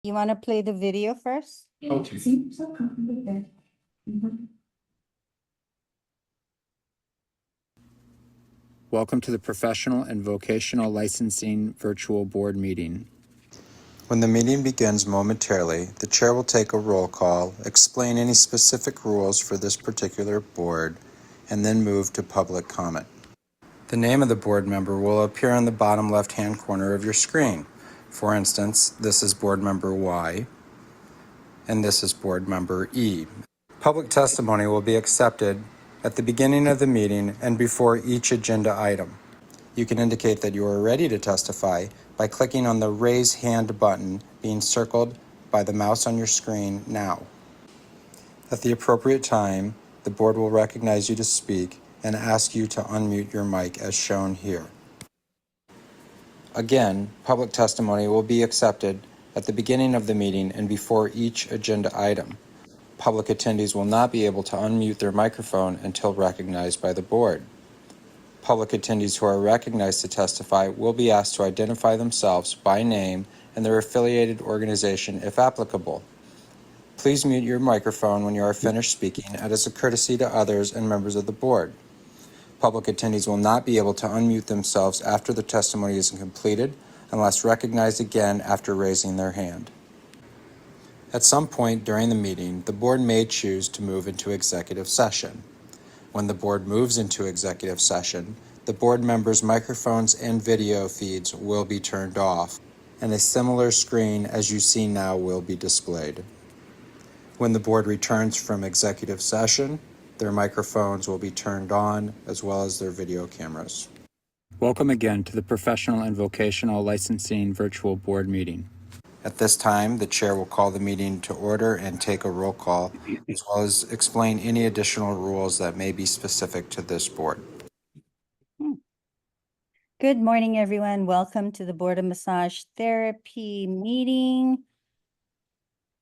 You want to play the video first? Okay. Welcome to the Professional and Vocational Licensing Virtual Board Meeting. When the meeting begins momentarily, the chair will take a roll call, explain any specific rules for this particular board, and then move to public comment. The name of the board member will appear in the bottom left-hand corner of your screen. For instance, this is board member Y, and this is board member E. Public testimony will be accepted at the beginning of the meeting and before each agenda item. You can indicate that you are ready to testify by clicking on the Raise Hand button being circled by the mouse on your screen now. At the appropriate time, the board will recognize you to speak and ask you to unmute your mic as shown here. Again, public testimony will be accepted at the beginning of the meeting and before each agenda item. Public attendees will not be able to unmute their microphone until recognized by the board. Public attendees who are recognized to testify will be asked to identify themselves by name and their affiliated organization if applicable. Please mute your microphone when you are finished speaking, as a courtesy to others and members of the board. Public attendees will not be able to unmute themselves after the testimony is completed unless recognized again after raising their hand. At some point during the meeting, the board may choose to move into executive session. When the board moves into executive session, the board members' microphones and video feeds will be turned off, and a similar screen as you see now will be displayed. When the board returns from executive session, their microphones will be turned on as well as their video cameras. Welcome again to the Professional and Vocational Licensing Virtual Board Meeting. At this time, the chair will call the meeting to order and take a roll call, as well as explain any additional rules that may be specific to this board. Good morning, everyone. Welcome to the Board of Massage Therapy meeting.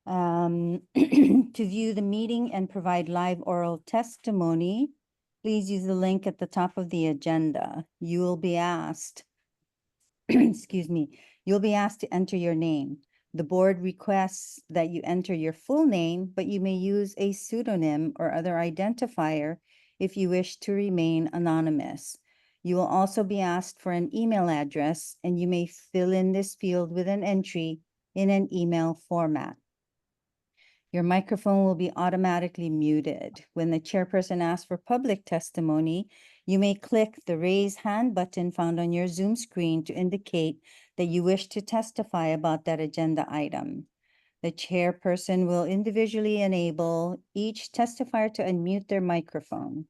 To view the meeting and provide live oral testimony, please use the link at the top of the agenda. You will be asked, excuse me, you'll be asked to enter your name. The board requests that you enter your full name, but you may use a pseudonym or other identifier if you wish to remain anonymous. You will also be asked for an email address, and you may fill in this field with an entry in an email format. Your microphone will be automatically muted. When the chairperson asks for public testimony, you may click the raise hand button found on your Zoom screen to indicate that you wish to testify about that agenda item. The chairperson will individually enable each testifier to unmute their microphone.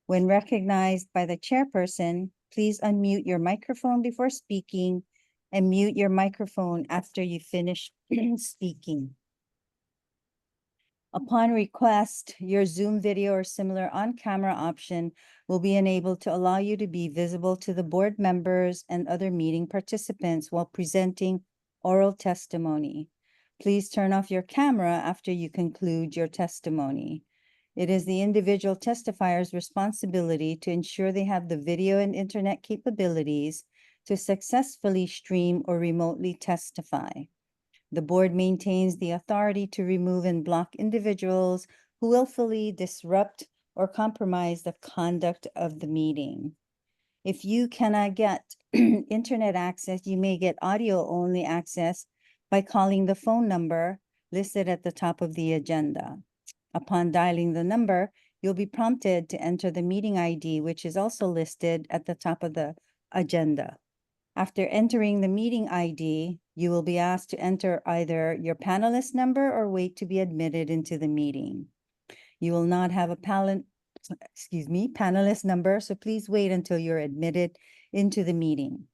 When recognized by the chairperson, please unmute your microphone before speaking and mute your microphone after you finish speaking. Upon request, your Zoom video or similar on-camera option will be enabled to allow you to be visible to the board members and other meeting participants while presenting oral testimony. Please turn off your camera after you conclude your testimony. It is the individual testifier's responsibility to ensure they have the video and internet capabilities to successfully stream or remotely testify. The board maintains the authority to remove and block individuals who willfully disrupt or compromise the conduct of the meeting. If you cannot get internet access, you may get audio-only access by calling the phone number listed at the top of the agenda. Upon dialing the number, you'll be prompted to enter the meeting ID, which is also listed at the top of the agenda. After entering the meeting ID, you will be asked to enter either your panelist number or wait to be admitted into the meeting. You will not have a panelist number, so please wait until you're admitted into the meeting.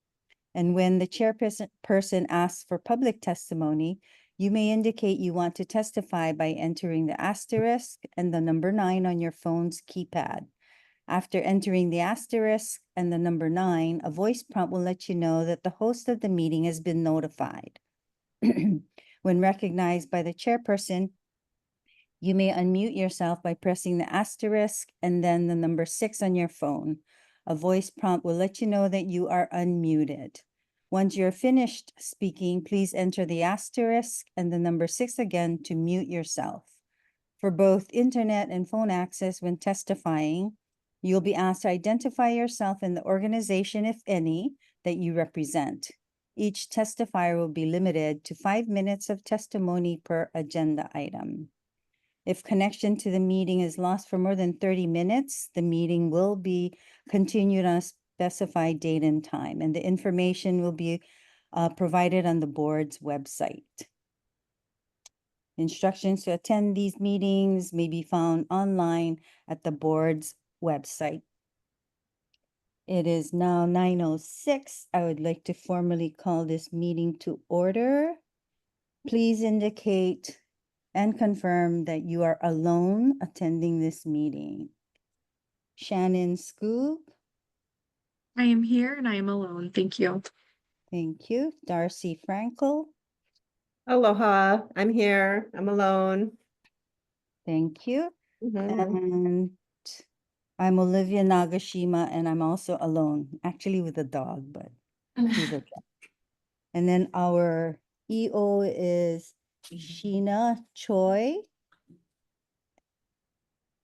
And when the chairperson asks for public testimony, you may indicate you want to testify by entering the asterisk and the number 9 on your phone's keypad. After entering the asterisk and the number 9, a voice prompt will let you know that the host of the meeting has been notified. When recognized by the chairperson, you may unmute yourself by pressing the asterisk and then the number 6 on your phone. A voice prompt will let you know that you are unmuted. Once you're finished speaking, please enter the asterisk and the number 6 again to mute yourself. For both internet and phone access when testifying, you'll be asked to identify yourself and the organization, if any, that you represent. Each testifier will be limited to 5 minutes of testimony per agenda item. If connection to the meeting is lost for more than 30 minutes, the meeting will be continued on a specified date and time, and the information will be provided on the board's website. Instructions to attend these meetings may be found online at the board's website. It is now 9:06. I would like to formally call this meeting to order. Please indicate and confirm that you are alone attending this meeting. Shannon Scoop, I am here and I am alone. Thank you. thank you. Darcy Frankel, Aloha, I'm here. I'm alone. thank you. Mhm. And I'm Olivia Nagashima, and I'm also alone, actually with a dog, but he's okay. And then our EO is Sheena Choi.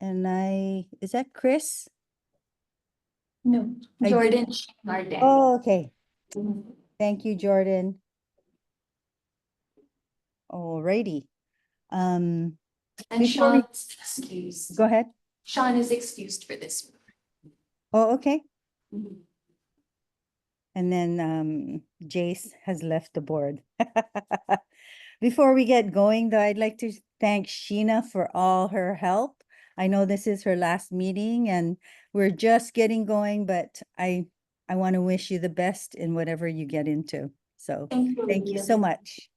And is that Chris? No, I did- Jordan Martin. Oh, okay. Thank you, Jordan. Alrighty. And before we- Sean is excused. Go ahead. Sean is excused for this. Oh, okay. And then Jace has left the board. Before we get going, though, I'd like to thank Sheena for all her help. I know this is her last meeting and we're just getting going, but I want to wish you the best in whatever you get into. So Thank you. thank you so much.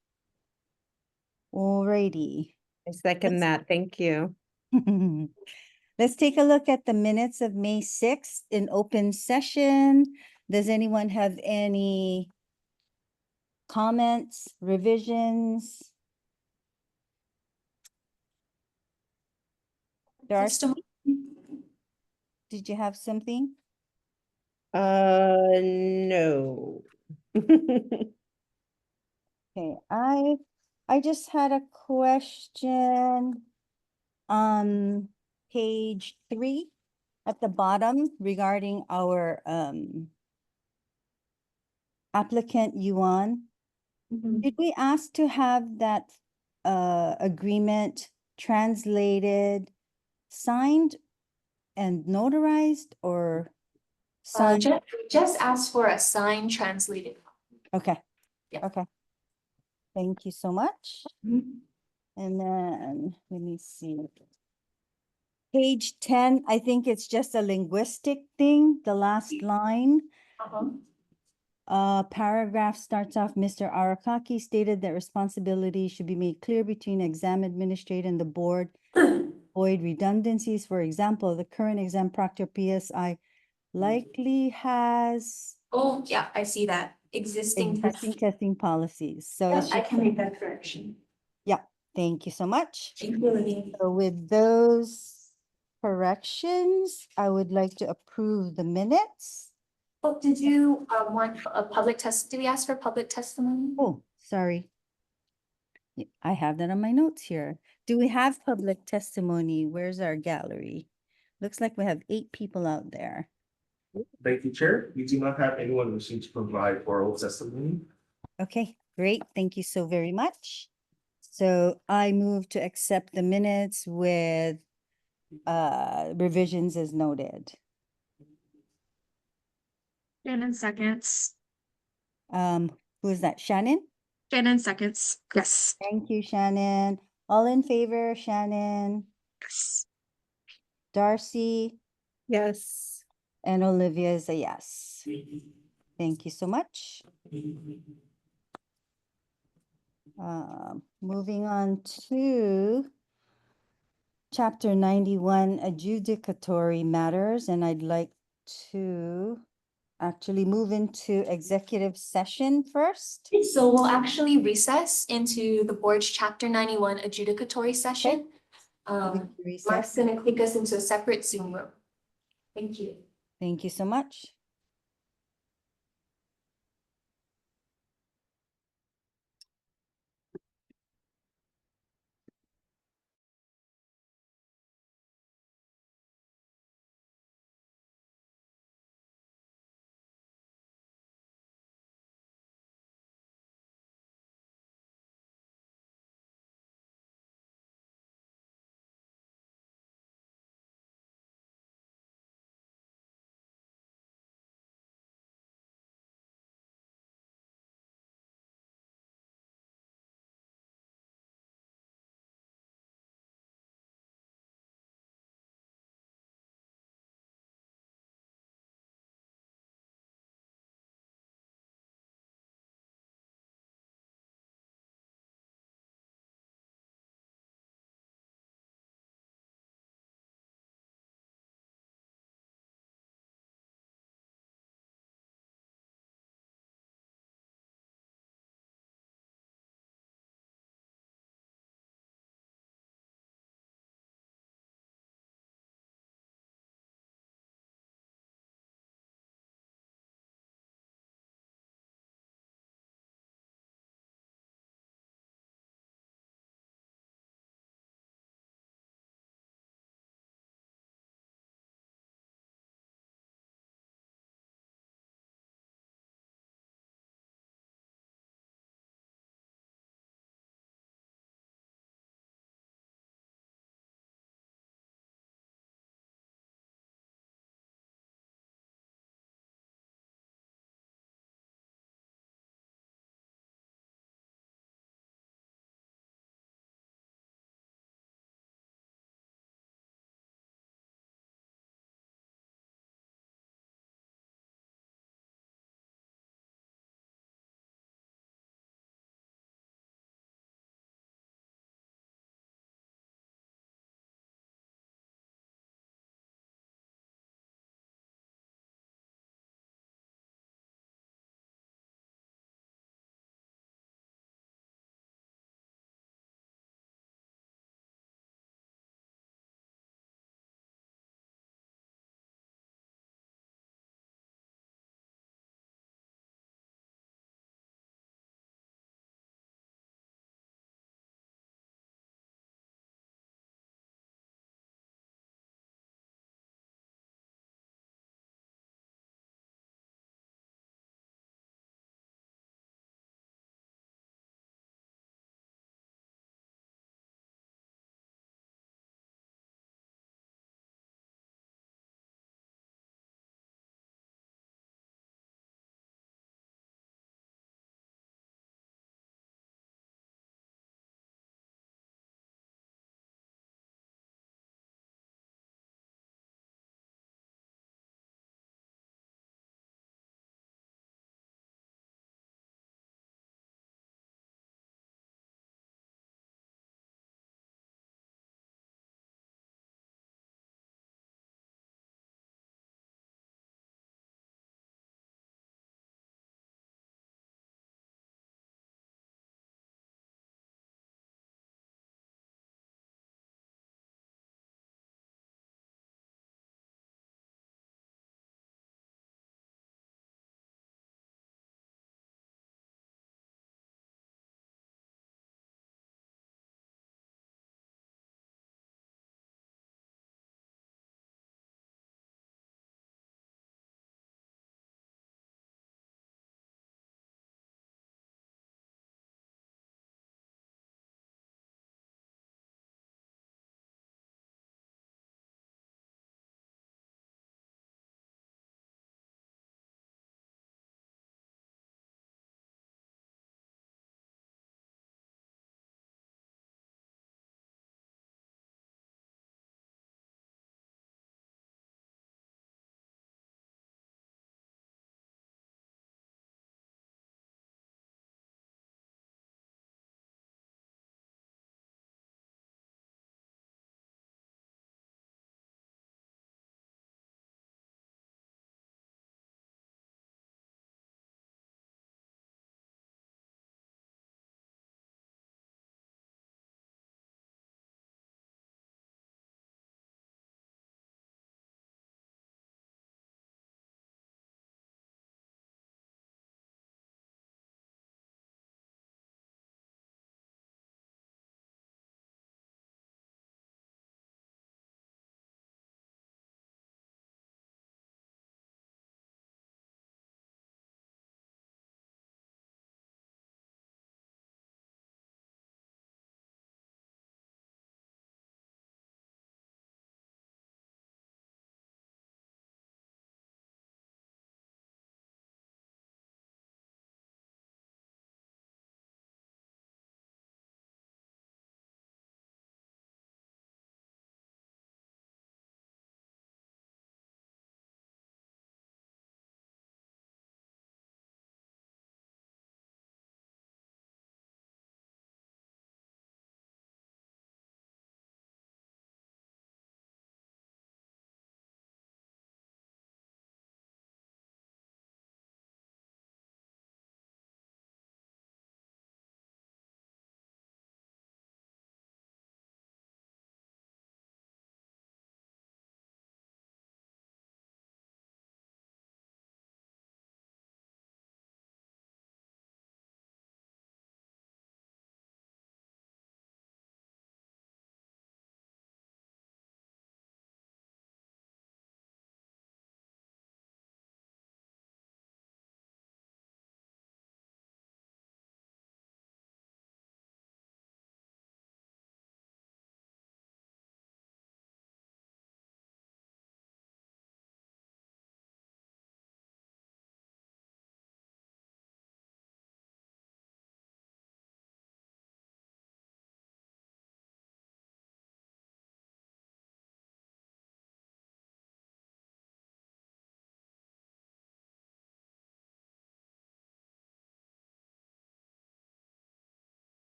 Alrighty. I second that. Thank you. Let's take a look at the minutes of May 6th in open session. Does anyone have any comments, revisions? Darcy, Testimony. did you have something? No. Okay, I just had a question on page 3 at the bottom regarding our applicant Yuan. Did we ask to have that agreement translated, signed and notarized, or signed? Just ask for a sign translated. Okay. Yeah. Okay. Thank you so much. And then, let me see. Page 10, I think it's just a linguistic thing, the last line. Paragraph starts off, Mr. Arakaki stated that responsibility should be made clear between exam administrator and the board. Avoid redundancies. For example, the current exam proctor PSI likely has Oh, yeah, I see that. Existing testing policies. So Yeah, it's I just, can make that correction. thank you so much. Thank you, Olivia. So with those corrections, I would like to approve the minutes. Oh, did you want a public test? Did we ask for public testimony? Oh, sorry. I have that on my notes here. Do we have public testimony? Where's our gallery? Looks like we have 8 people out there. Thank you, Chair. We do not have anyone wishing to provide oral testimony. Okay, great. Thank you so very much. So I move to accept the minutes with revisions as noted. Shannon seconds. Who is that? Shannon? Shannon seconds. Yes. Thank you, Shannon. All in favor, Shannon, Yes. Darcy, Yes. and Olivia is a yes. Thank you so much. Moving on to Chapter 91 adjudicatory matters, and I'd like to actually move into executive session first. So we'll actually recess into the board's chapter 91 adjudicatory session. Mark's Recess. gonna click us into a separate Zoom room. Thank you. Thank you so much.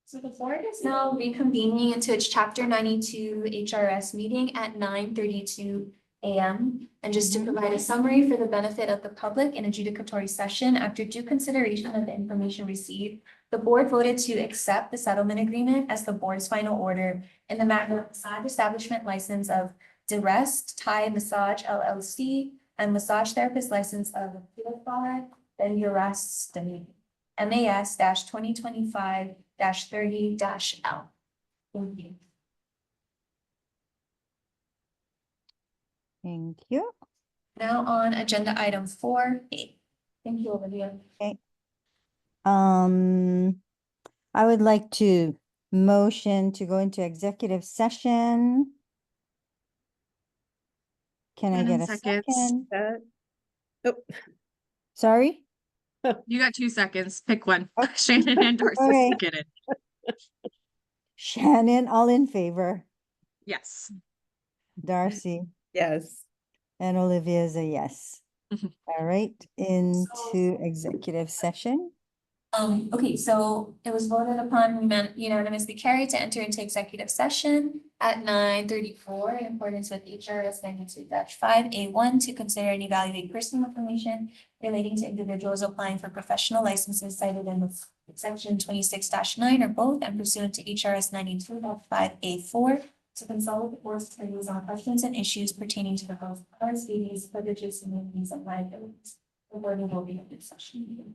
So the board is now reconvening into its chapter 92 HRS meeting at 9:32 a.m. And just to provide a summary for the benefit of the public in adjudicatory session, after due consideration of the information received, the board voted to accept the settlement agreement as the board's final order in the matter of massage establishment license of DeRest Thai Massage LLC and massage therapist license of Philippa Ben Urest MAS 2025-30-L. Thank you. Thank you. Now on agenda item 4A. Thank you, Olivia. I would like to motion to go into executive session. Can I Shannon get a seconds. second? Oh, Sorry? You got 2 seconds. Pick one. Okay. Shannon and Darcy Okay. seconded. Shannon, all in favor. Yes. Darcy yes. and Olivia is a yes. Mhm. All right, into executive session. Okay, so it was voted upon unanimously carried to enter into executive session at 9:34 in accordance with HRS 92-5A1 to consider and evaluate personal information relating to individuals applying for professional licenses cited in the section 26-9 or both and pursuant to HRS 92-5A4 to consult with the board's attorneys on questions and issues pertaining to the both powers, duties, privileges, immunities, and liabilities. The board will be in this session.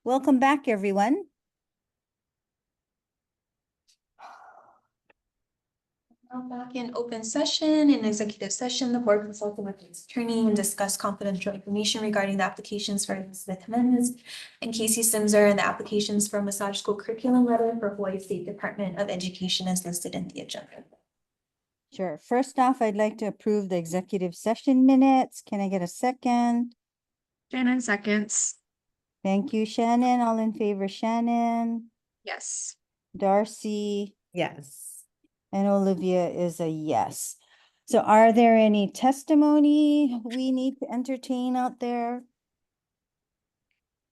Welcome back, everyone. Now back in open session, in executive session, the board consulted with its attorney and discussed confidential information regarding the applications for Elizabeth Jimenez and Casey Simzer and the applications for massage school curriculum letter for Hawaii State Department of Education as listed in the agenda. Sure. First off, I'd like to approve the executive session minutes. Can I get a second? Shannon seconds. Thank you, Shannon. All in favor, Shannon, Yes. Darcy, Yes. and Olivia is a yes. So are there any testimony we need to entertain out there?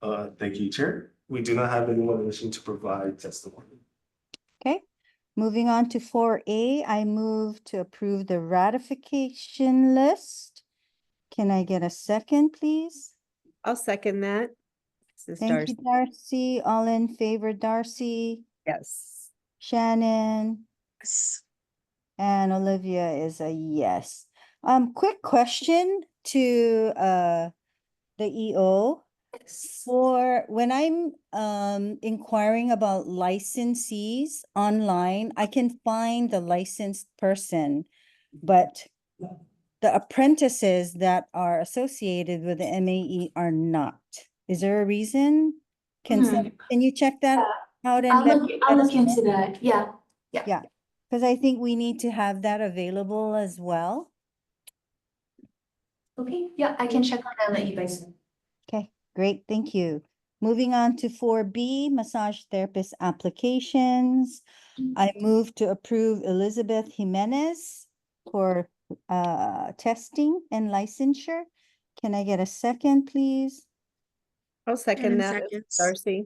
Thank you, Chair. We do not have anyone wishing to provide testimony. Okay, moving on to 4A, I move to approve the ratification list. Can I get a second, please? I'll second that. This is Thank you, Darcy. Darcy. All in favor, Darcy, Yes. Shannon, Yes. and Olivia is a yes. Quick question to the EO. For when I'm inquiring about licensees online, I can find the licensed person, but the apprentices that are associated with the MAE are not. Is there a reason? Can you check that out and let us know? that, yeah. Yeah, because I think we need to have that available as well. Okay, yeah, I can check on that and let you guys know. Okay, great, thank you. Moving on to 4B, massage therapist applications. I move to approve Elizabeth Jimenez for testing and licensure. Can I get a second, please? I'll second Shannon that. This is seconds. Darcy.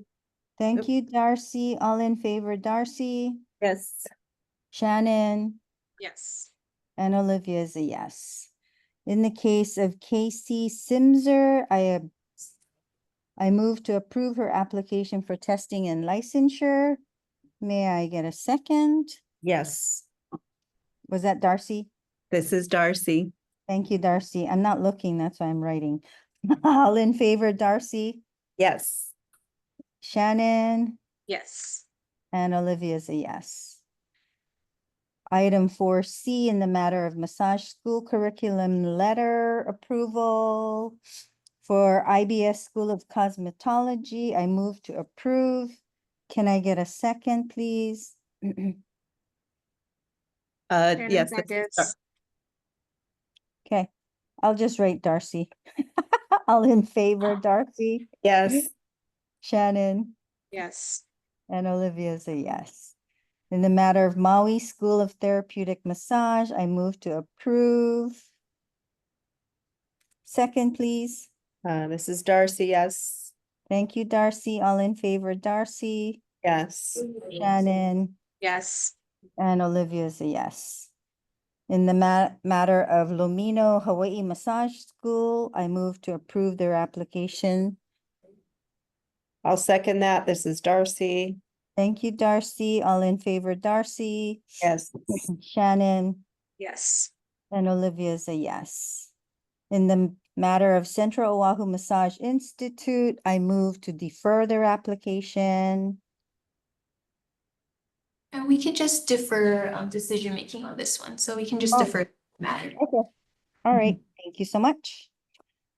Thank Yep. you, Darcy. All in favor, Darcy, Yes. Shannon, Yes. and Olivia is a yes. In the case of Casey Simzer, I move to approve her application for testing and licensure. May I get a second? Yes. Was that Darcy? This is Darcy. Thank you, Darcy. I'm not looking, that's why I'm writing. All in favor, Darcy, Yes. Shannon, Yes. and Olivia's a yes. Item 4C in the matter of massage school curriculum letter approval for IBS School of Cosmetology. I move to approve. Can I get a second, please? Shannon Yes. this is seconds. Okay, I'll just write Darcy. All in favor, Darcy, Yes. Shannon, Yes. and Olivia's a yes. In the matter of Maui School of Therapeutic Massage, I move to approve. Second, please. This is Darcy. Yes. Thank you, Darcy. All in favor, Darcy, Yes. Shannon, Yes. and Olivia's a yes. In the matter of Lomino Hawaii Massage School, I move to approve their application. I'll second that. This is Darcy. Thank you, Darcy. All in favor, Darcy, Yes. Shannon, Yes. and Olivia's a yes. In the matter of Central Oahu Massage Institute, I move to defer their application. And we can just defer decision making on this one, so we can just Oh. defer the matter. Okay. All right, thank you so much.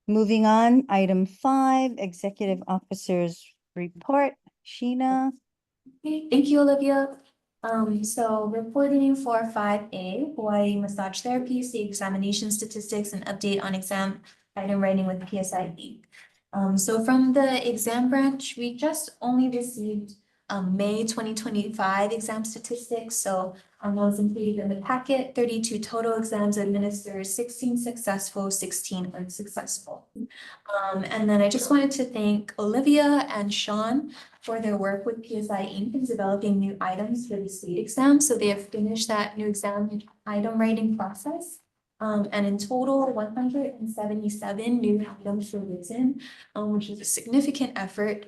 Moving on, item 5, Executive Officers Report. Sheena, Okay, thank you, Olivia. So reporting for 5A, Hawaii Massage Therapy, state examination statistics and update on exam item writing with PSIE. So from the exam branch, we just only received May 2025 exam statistics. So those included in the packet, 32 total exams administered, 16 successful, 16 unsuccessful. And then I just wanted to thank Olivia and Sean for their work with PSI Inc. in developing new items for the state exam. So they have finished that new exam item writing process. And in total, 177 new items were written, which is a significant effort.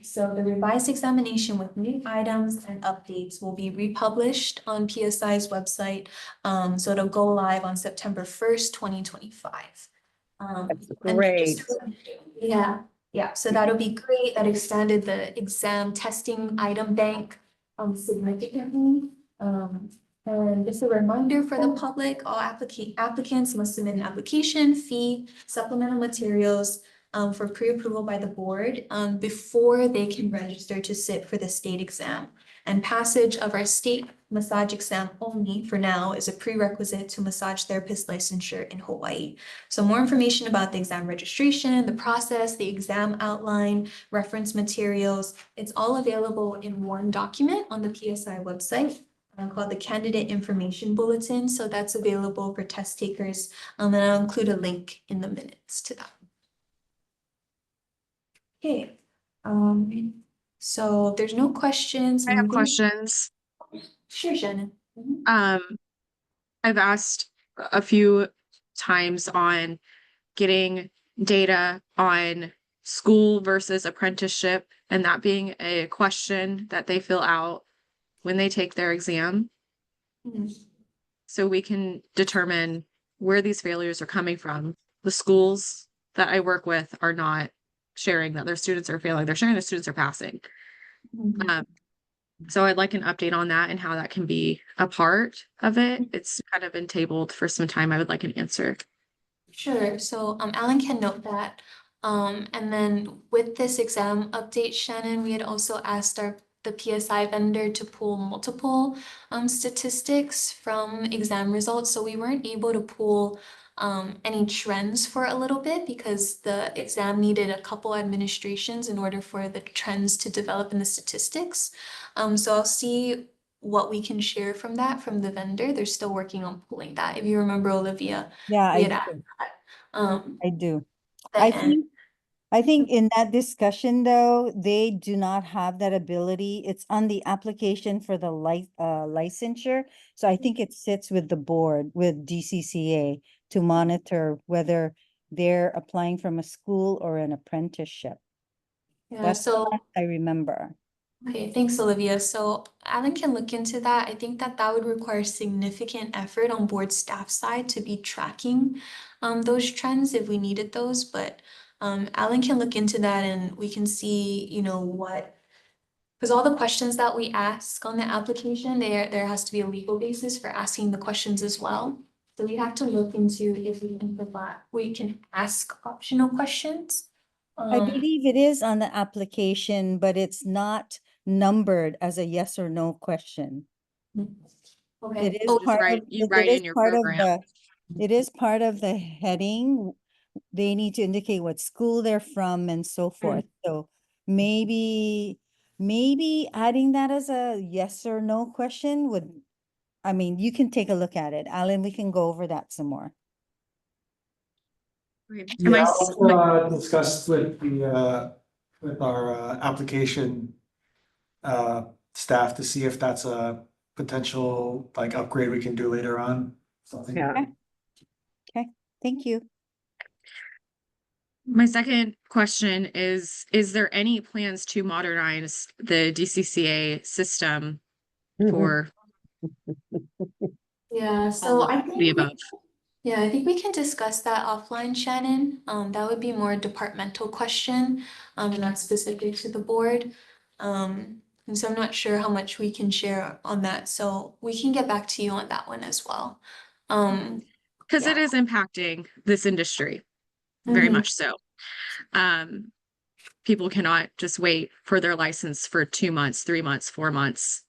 So the revised examination with new items and updates will be republished on PSI's website. So it'll go live on September 1st, 2025. That's And great. yeah, Yeah, so that'll be great. That extended the exam testing item bank significantly. And just a reminder for the public, all applicants must submit an application, fee, supplemental materials for pre-approval by the board before they can register to sit for the state exam. And passage of our state massage exam only for now is a prerequisite to massage therapist licensure in Hawaii. So more information about the exam registration, the process, the exam outline, reference materials, it's all available in one document on the PSI website called the Candidate Information Bulletin. So that's available for test takers. And I'll include a link in the minutes to that. Okay. So if there's no questions. I have moving- questions. Sure, Shannon. Mhm. I've asked a few times on getting data on school versus apprenticeship, and that being a question that they fill out when they take their exam. Mhm. So we can determine where these failures are coming from. The schools that I work with are not sharing that their students are failing. They're sharing their students are passing. Mhm. So I'd like an update on that and how that can be a part of it. It's kind of been tabled for some time. I would like an answer. Sure, so Alan can note that. And then with this exam update, Shannon, we had also asked the PSI vendor to pull multiple statistics from exam results. So we weren't able to pull any trends for a little bit because the exam needed a couple administrations in order for the trends to develop in the statistics. So I'll see what we can share from that from the vendor. They're still working on pulling that. If you remember, Olivia, Yeah, we I had asked do. that. I do. The I end. think in that discussion though, they do not have that ability. It's on the application for the licensure. So I think it sits with the board, with DCCA to monitor whether they're applying from a school or an apprenticeship. Yeah, That's the so, last I remember. okay, thanks, Olivia. So Alan can look into that. I think that that would require significant effort on board staff side to be tracking those trends if we needed those, but Alan can look into that and we can see, you know, what, because all the questions that we ask on the application, there has to be a legal basis for asking the questions as well. So we have to look into if we can ask optional questions. I believe it is on the application, but it's not numbered as a yes or no question. Okay. It is Oh, part of, You it write is in your part of program. the, it is part of the heading. They need to indicate what school they're from and so forth. So maybe adding that as a yes or no question would, I mean, you can take a look at it. Alan, we can go over that some more. Great. Am I Yeah, s- I'll discuss with the, with our application staff to see if that's a potential like upgrade we can do later on. Something. Yeah. Thank you. My second question is there any plans to modernize the DCCA system for yeah, all so of I the think, above? yeah, I think we can discuss that offline, Shannon. That would be more a departmental question, and not specific to the board. And so I'm not sure how much we can share on that, so we can get back to you on that one as well. Because it Yeah. is impacting this industry very Mhm. much so. People cannot just wait for their license for 2 months, 3 months, 4 months.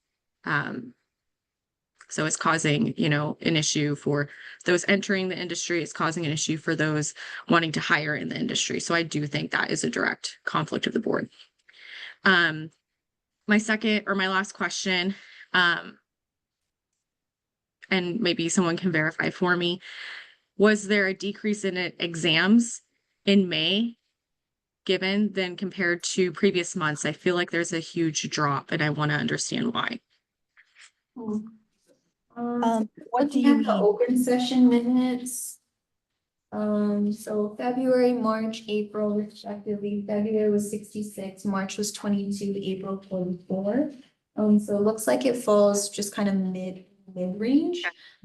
So it's causing, you know, an issue for those entering the industry. It's causing an issue for those wanting to hire in the industry. So I do think that is a direct conflict of the board. My second or my last question, and maybe someone can verify for me, was there a decrease in exams in May given than compared to previous months? I feel like there's a huge drop and I want to understand why. What do Looking you at the mean? open session minutes. So February, March, April respectively, February was 66, March was 22, April 44. So it looks like it falls just kind of mid-range.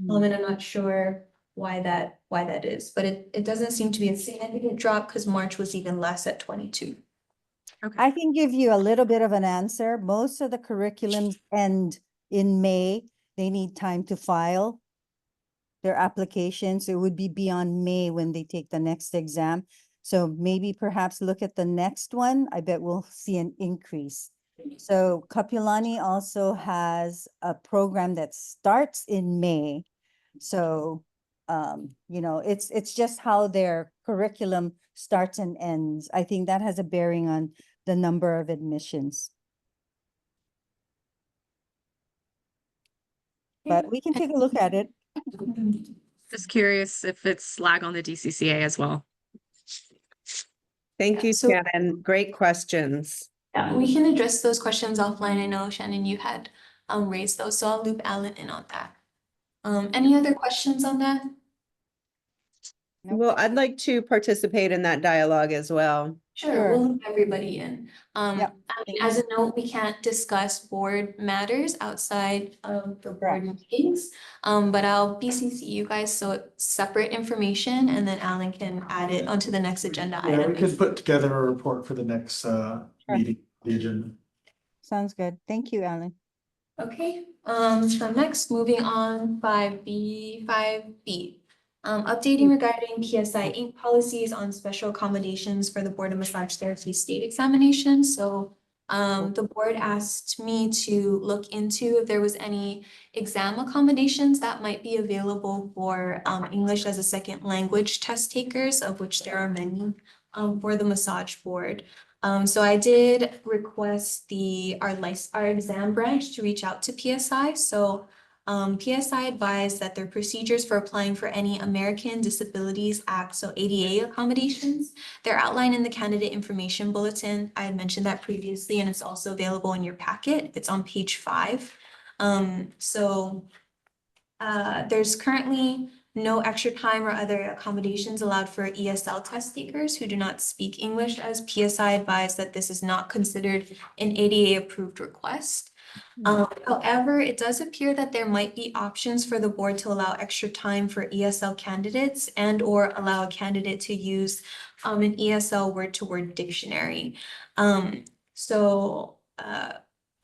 And I'm not sure why that is, but it doesn't seem to be a significant drop because March was even less at 22. I can give you a little bit of an answer. Most of the curriculums end in May. They need time to file their applications. It would be beyond May when they take the next exam. So maybe perhaps look at the next one. I bet we'll see an increase. So Kapilani also has a program that starts in May. So, you know, it's just how their curriculum starts and ends. I think that has a bearing on the number of admissions. But we can take a look at it. Just curious if it's lag on the DCCA as well. Thank you, So- Shannon. Great questions. Yeah, we can address those questions offline. I know Shannon, you had raised those, so I'll loop Alan in on that. Any other questions on that? Nope. Well, I'd like to participate in that dialogue as well. Sure, we'll loop everybody in. Yep, I mean, as a note, we can't discuss board matters outside of the board meetings. But I'll BCC you guys, so it's separate information, and then Alan can add it onto the next agenda Yeah, we item. could put together a report for the next meeting, the agenda. Sounds good. Thank you, Alan. Okay, so next, moving on, 5B. Updating regarding PSI Inc. policies on special accommodations for the Board of Massage Therapy state examination. So the board asked me to look into if there was any exam accommodations that might be available for English as a second language test takers, of which there are many for the massage board. So I did request our exam branch to reach out to PSI. So PSI advised that their procedures for applying for any American Disabilities Act, so ADA accommodations, they're outlined in the candidate information bulletin. I had mentioned that previously, and it's also available in your packet. It's on page 5. There's currently no extra time or other accommodations allowed for ESL test takers who do not speak English, as PSI advised that this is not considered an ADA approved request. However, it does appear that there might be options for the board to allow extra time for ESL candidates and or allow a candidate to use an ESL word-to-word dictionary.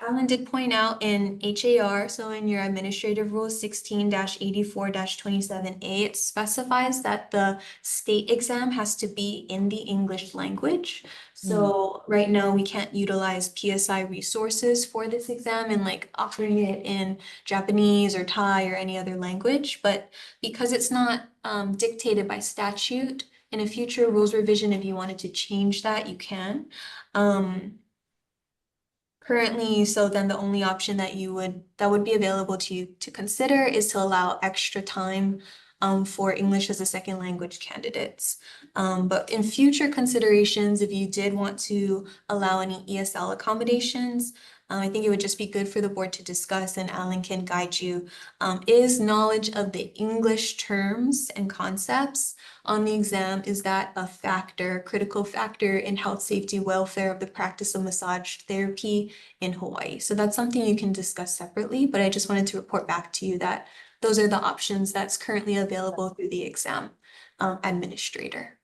Alan did point out in HAR, so in your administrative rule 16-84-27A, it specifies that the state exam has to be in the English language. So right now we can't utilize PSI resources for this exam and like offering it in Japanese or Thai or any other language. But because it's not dictated by statute, in a future rules revision, if you wanted to change that, you can. Currently, so then the only option that would be available to you to consider is to allow extra time for English as a second language candidates. But in future considerations, if you did want to allow any ESL accommodations, I think it would just be good for the board to discuss, and Alan can guide you. Is knowledge of the English terms and concepts on the exam, is that a critical factor in health, safety, welfare of the practice of massage therapy in Hawaii? So that's something you can discuss separately, but I just wanted to report back to you that those are the options that's currently available through the exam administrator.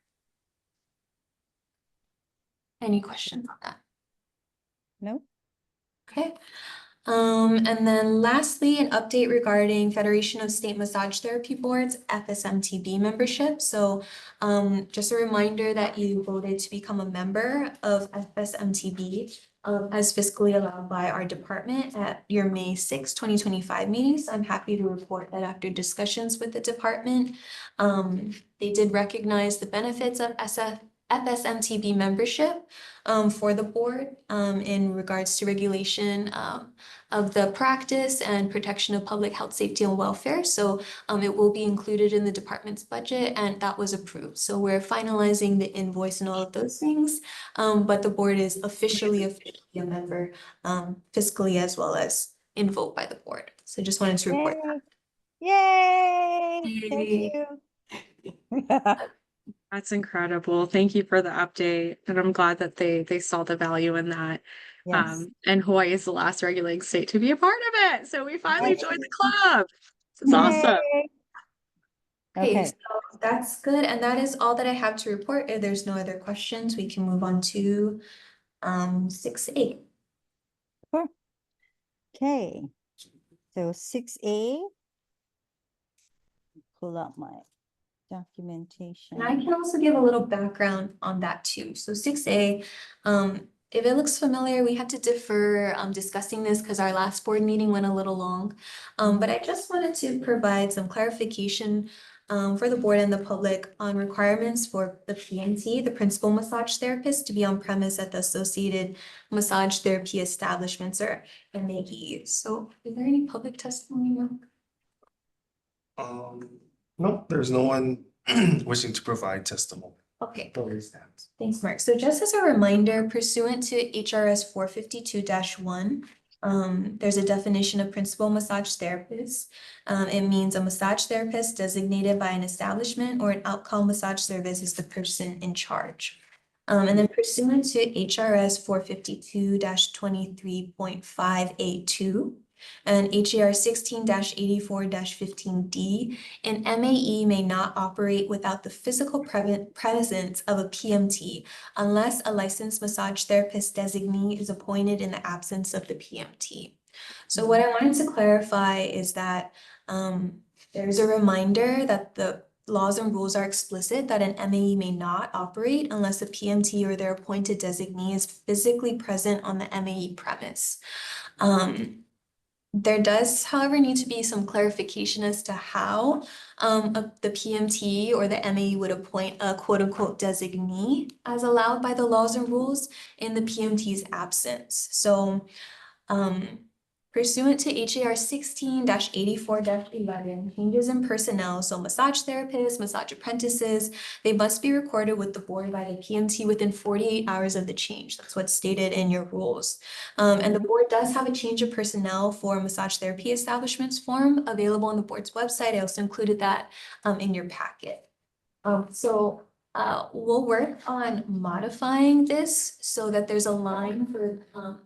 Any questions on that? No? Okay. And then lastly, an update regarding Federation of State Massage Therapy Boards, FSMTB membership. So just a reminder that you voted to become a member of FSMTB as fiscally allowed by our department at your May 6, 2025 meetings. I'm happy to report that after discussions with the department, they did recognize the benefits of FSMTB membership for the board in regards to regulation of the practice and protection of public health, safety, and welfare. So it will be included in the department's budget, and that was approved. So we're finalizing the invoice and all of those things, but the board is officially a member fiscally as well as in vote by the board. So just wanted to report that. Yay! Thank Yay. you. That's incredible. Thank you for the update. And I'm glad that they saw the value in that. Yes. And Hawaii is the last regulating state to be a part of it. So we finally Yes. joined the club. This is awesome. Yay! Okay, Okay. so that's good. And that is all that I have to report. If there's no other questions, we can move on to 6A. Sure. Okay, so 6A. Pull up my documentation. And I can also give a little background on that too. So 6A, if it looks familiar, we had to defer discussing this because our last board meeting went a little long. But I just wanted to provide some clarification for the board and the public on requirements for the PMT, the principal massage therapist, to be on premise at the associated massage therapy establishments or MAE. So is there any public testimony now? No, there's no one wishing to provide testimony. Okay. Don't raise hands. Thanks, Mark. So just as a reminder, pursuant to HRS 452-1, there's a definition of principal massage therapist. It means a massage therapist designated by an establishment or an outcome massage service is the person in charge. And then pursuant to HRS 452-23.5A2 and HAR 16-84-15D, an MAE may not operate without the physical presence of a PMT unless a licensed massage therapist designee is appointed in the absence of the PMT. So what I wanted to clarify is that there's a reminder that the laws and rules are explicit that an MAE may not operate unless a PMT or their appointed designee is physically present on the MAE premise. There does, however, need to be some clarification as to how the PMT or the MAE would appoint a quote-unquote designee as allowed by the laws and rules in the PMT's absence. So pursuant to HAR 16-84-11, changes in personnel, so massage therapists, massage apprentices, they must be recorded with the board by the PMT within 48 hours of the change. That's what's stated in your rules. And the board does have a change of personnel for massage therapy establishments form available on the board's website. I also included that in your packet. We'll work on modifying this so that there's a line for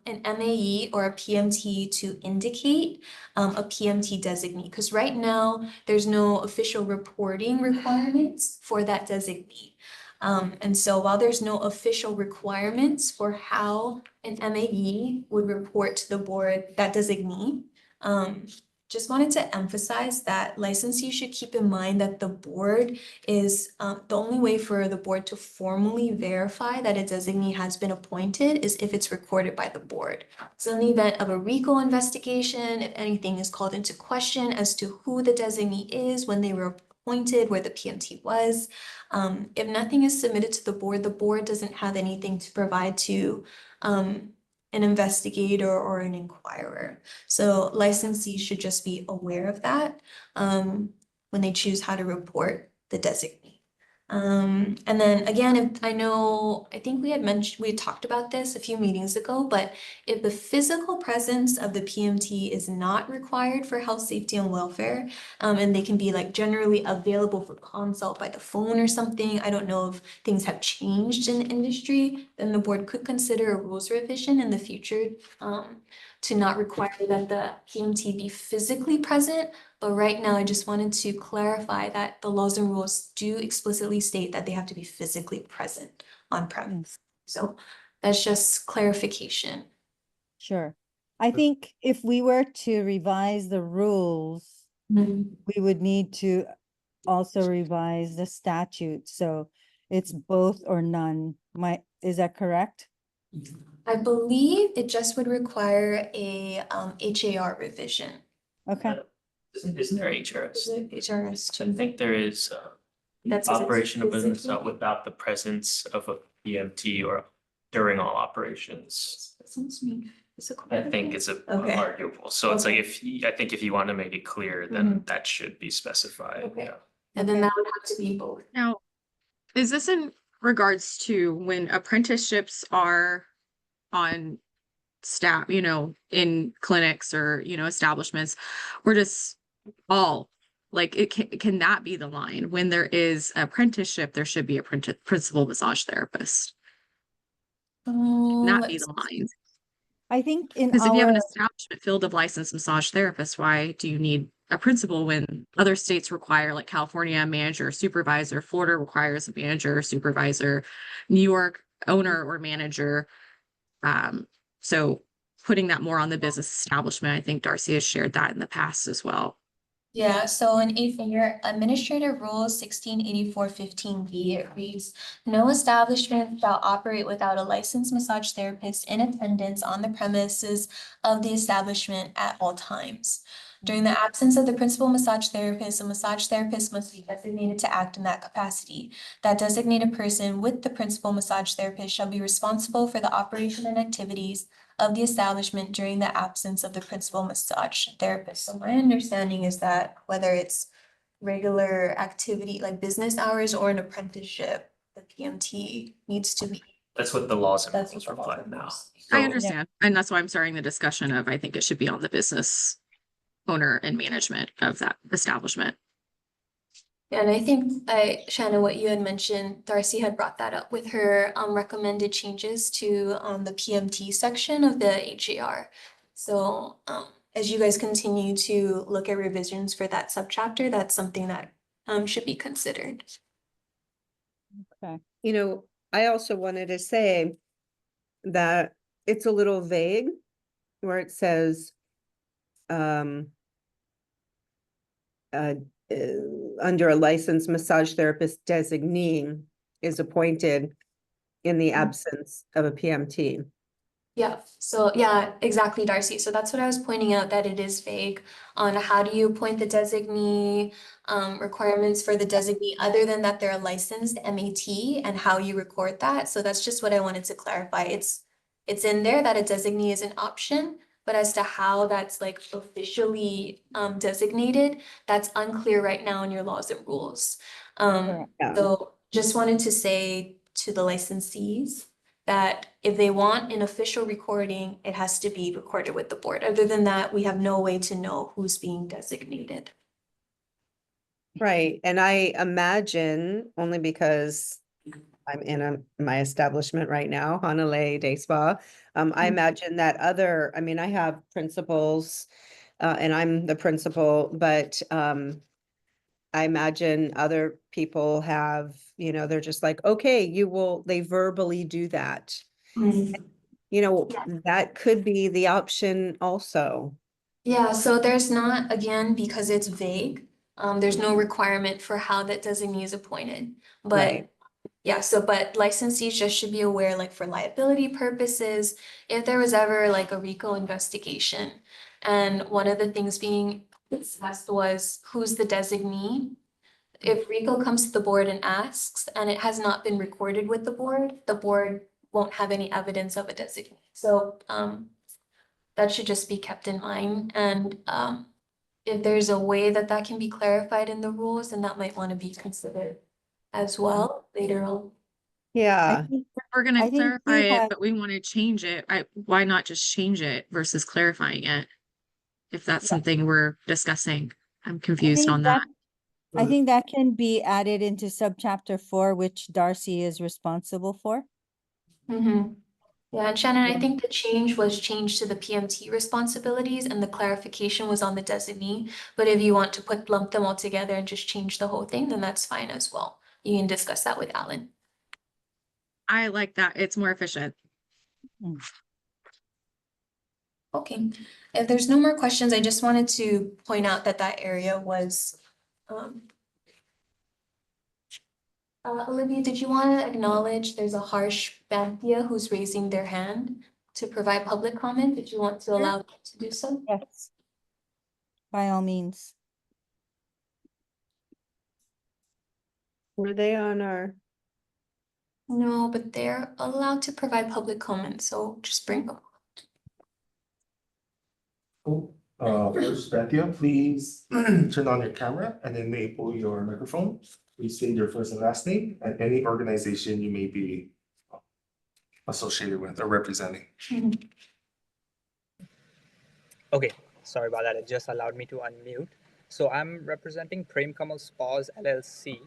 an MAE or a PMT to indicate a PMT designee. Because right now, there's no official reporting requirements for that designee. And so while there's no official requirements for how an MAE would report to the board that designee, just wanted to emphasize that licensees should keep in mind that the board is the only way for the board to formally verify that a designee has been appointed is if it's recorded by the board. So in the event of a RICO investigation, if anything is called into question as to who the designee is when they were appointed, where the PMT was, if nothing is submitted to the board doesn't have anything to provide to an investigator or an inquirer. So licensees should just be aware of that when they choose how to report the designee. And then again, I think we had talked about this a few meetings ago, but if the physical presence of the PMT is not required for health, safety, and welfare, and they can be like generally available for consult by the phone or something, I don't know if things have changed in the industry, then the board could consider a rules revision in the future to not require that the PMT be physically present. But right now, I just wanted to clarify that the laws and rules do explicitly state that they have to be physically present on premise. So that's just clarification. Sure. I think if we were to revise the rules, we would need to also revise the statute. So it's both or none. Is that correct? I believe it just would require a HAR revision. Okay. Isn't there HRS? HRS I think there is That's operation of business physically- without the presence of a PMT or during all operations. That sounds to me physical. I think it's Okay. arguable. So it's like Okay. I think if you want to make it clear, then that should be specified. Okay. Yeah. And then that would have to be both. Now, is this in regards to when apprenticeships are on staff, in clinics or, establishments, or just all, like, can that be the line? When there is apprenticeship, there should be a principal massage therapist. Not be the line. I think in Because if you have an our, establishment filled of licensed massage therapists, why do you need a principal when other states require, like California, a manager or supervisor, Florida requires a manager or supervisor, New York owner or manager, So putting that more on the business establishment, I think Darcy has shared that in the past as well. Yeah, so in your Administrative Rules 1684-15B, it reads, no establishment shall operate without a licensed massage therapist in attendance on the premises of the establishment at all times. During the absence of the principal massage therapist, a massage therapist must be designated to act in that capacity. That designated person with the principal massage therapist shall be responsible for the operation and activities of the establishment during the absence of the principal massage therapist. So my understanding is that whether it's regular activity, like business hours or an apprenticeship, the PMT needs to be. That's what the laws That's and what the law reflect now. requires. I So understand. And that's why I'm starting the discussion of, I think it should be on the business owner and management of that establishment. And I think, Shannon, what you had mentioned, Darcy had brought that up with her recommended changes to the PMT section of the HAR. So as you guys continue to look at revisions for that subchapter, that's something that should be considered. Okay. You know, I also wanted to say that it's a little vague where it says, under a licensed massage therapist designee is appointed in the absence of a PMT. Yeah, so yeah, exactly, Darcy. So that's what I was pointing out, that it is vague on how do you appoint the designee, requirements for the designee, other than that they're a licensed MAT, and how you record that. So that's just what I wanted to clarify. It's in there that a designee is an option, but as to how that's like officially designated, that's unclear right now in your laws and rules. Correct. Yeah. So just wanted to say to the licensees that if they want an official recording, it has to be recorded with the board. Other than that, we have no way to know who's being designated. Right, and I imagine, only because I'm in my establishment right now, Hanalei Day Spa. I imagine that I mean, I have principals, and I'm the principal, but I imagine other people have, they're just like, okay, they verbally do that. That could be the option also. Yeah, so there's not, again, because it's vague, there's no requirement for how that designee is appointed. But Right. yeah, but licensees just should be aware, like for liability purposes, if there was ever like a RICO investigation. And one of the things being discussed was who's the designee. If RICO comes to the board and asks, and it has not been recorded with the board won't have any evidence of a designee. So that should just be kept in mind. And if there's a way that that can be clarified in the rules, then that might want to be considered as well later on. Yeah. If we're gonna I think clarify we it, have- but we want to change it, why not just change it versus clarifying it? If that's something we're discussing, I'm confused on that. I think that can be added into subchapter 4, which Darcy is responsible for. Yeah, and Shannon, I think the change was changed to the PMT responsibilities and the clarification was on the designee. But if you want to lump them all together and just change the whole thing, then that's fine as well. You can discuss that with Alan. I like that. It's more efficient. Okay, if there's no more questions, I just wanted to point out that that area was, Olivia, did you want to acknowledge there's a Harsh Banthia who's raising their hand to provide public comment? Did you want to allow them to do so? Yes. By all means. Were they on our? No, but they're allowed to provide public comment, so just bring them. Cool. First, Bethia, please turn on your camera and enable your microphone. Please state your first and last name and any organization you may be associated with or representing. Okay, sorry about that. It just allowed me to unmute. So I'm representing Prem Kamal Spas LLC.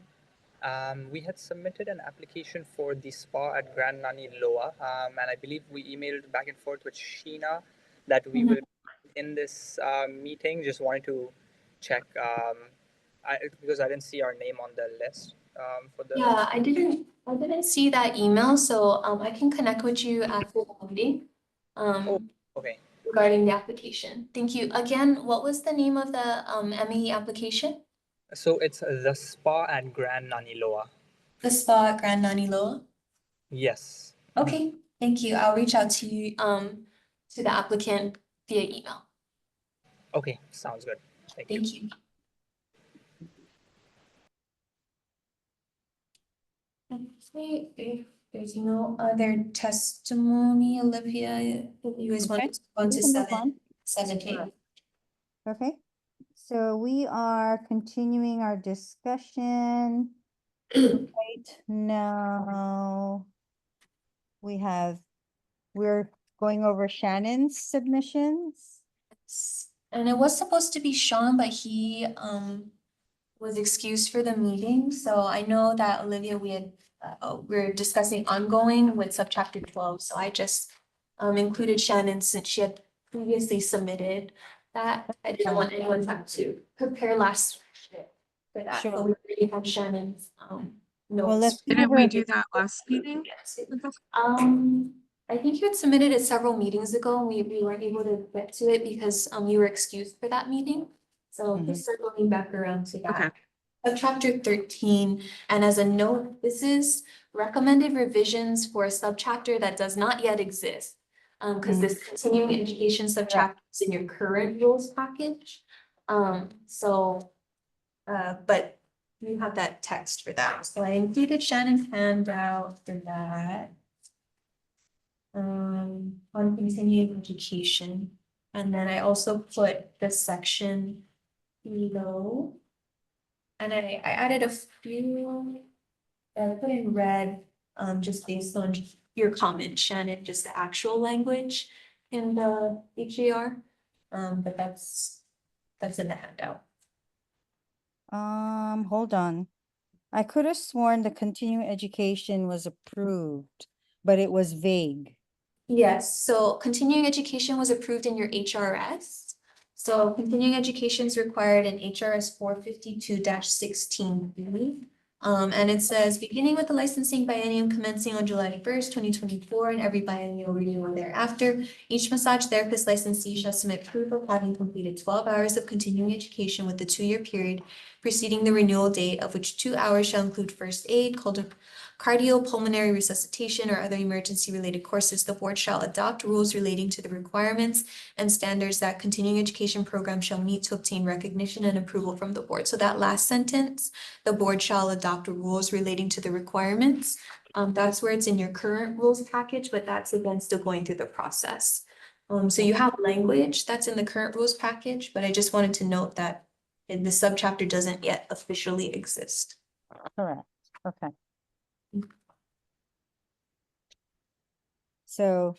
We had submitted an application for the spa at Grand Nani Loa, and I believe we emailed back and forth with Sheena that we would in this meeting. Just wanted to check because I didn't see our name on the list, for the. Yeah, I didn't see that email, so I can connect with you after the meeting. Oh, okay. Regarding the application. Thank you. Again, what was the name of the ME application? So it's the spa at Grand Naniloa. The spa at Grand Naniloa? Yes. Okay, thank you. I'll reach out to you to the applicant via email. Okay, sounds good. Thank you. Thank you. Okay, if there's no other testimony, Olivia, if you guys want Okay, to go on we to can move on. 7A. Okay, so we are continuing our discussion. Right now, we're going over Shannon's submissions. And it was supposed to be Sean, but he was excused for the meeting. So I know that Olivia, we're discussing ongoing with subchapter 12. So I just included Shannon since she had previously submitted that. I didn't want anyone to have to prepare last minute for that. Sure. But we already have Shannon's Well, let's notes. give Didn't her we a do that last meeting? I think you had submitted it several meetings ago, and we weren't able to get to it because you were excused for that meeting. So just circling back around to that. Okay. Of chapter 13, and as a note, this is recommended revisions for a subchapter that does not yet exist. Because this continuing education subchapter is in your current rules package. But you have that text for that. So I included Shannon's handout for that. On continuing education. And then I also put the section below. And I added a few, I put in red, just based on your comment, Shannon, just the actual language in the HAR. But that's in the handout. Hold on. I could have sworn the continuing education was approved, but it was vague. Yes, so continuing education was approved in your HRS. So continuing education is required in HRS 452-16B. And it says, beginning with the licensing biennium commencing on July 1st, 2024, and every biennial renewal thereafter, each massage therapist licensee shall submit proof of having completed 12 hours of continuing education with the 2-year period preceding the renewal date, of which 2 hours shall include first aid, cardiopulmonary resuscitation, or other emergency-related courses. The board shall adopt rules relating to the requirements and standards that continuing education program shall meet to obtain recognition and approval from the board. So that last sentence, the board shall adopt rules relating to the requirements. That's where it's in your current rules package, but that's again still going through the process. So you have language that's in the current rules package, but I just wanted to note that the subchapter doesn't yet officially exist. Correct. Okay. So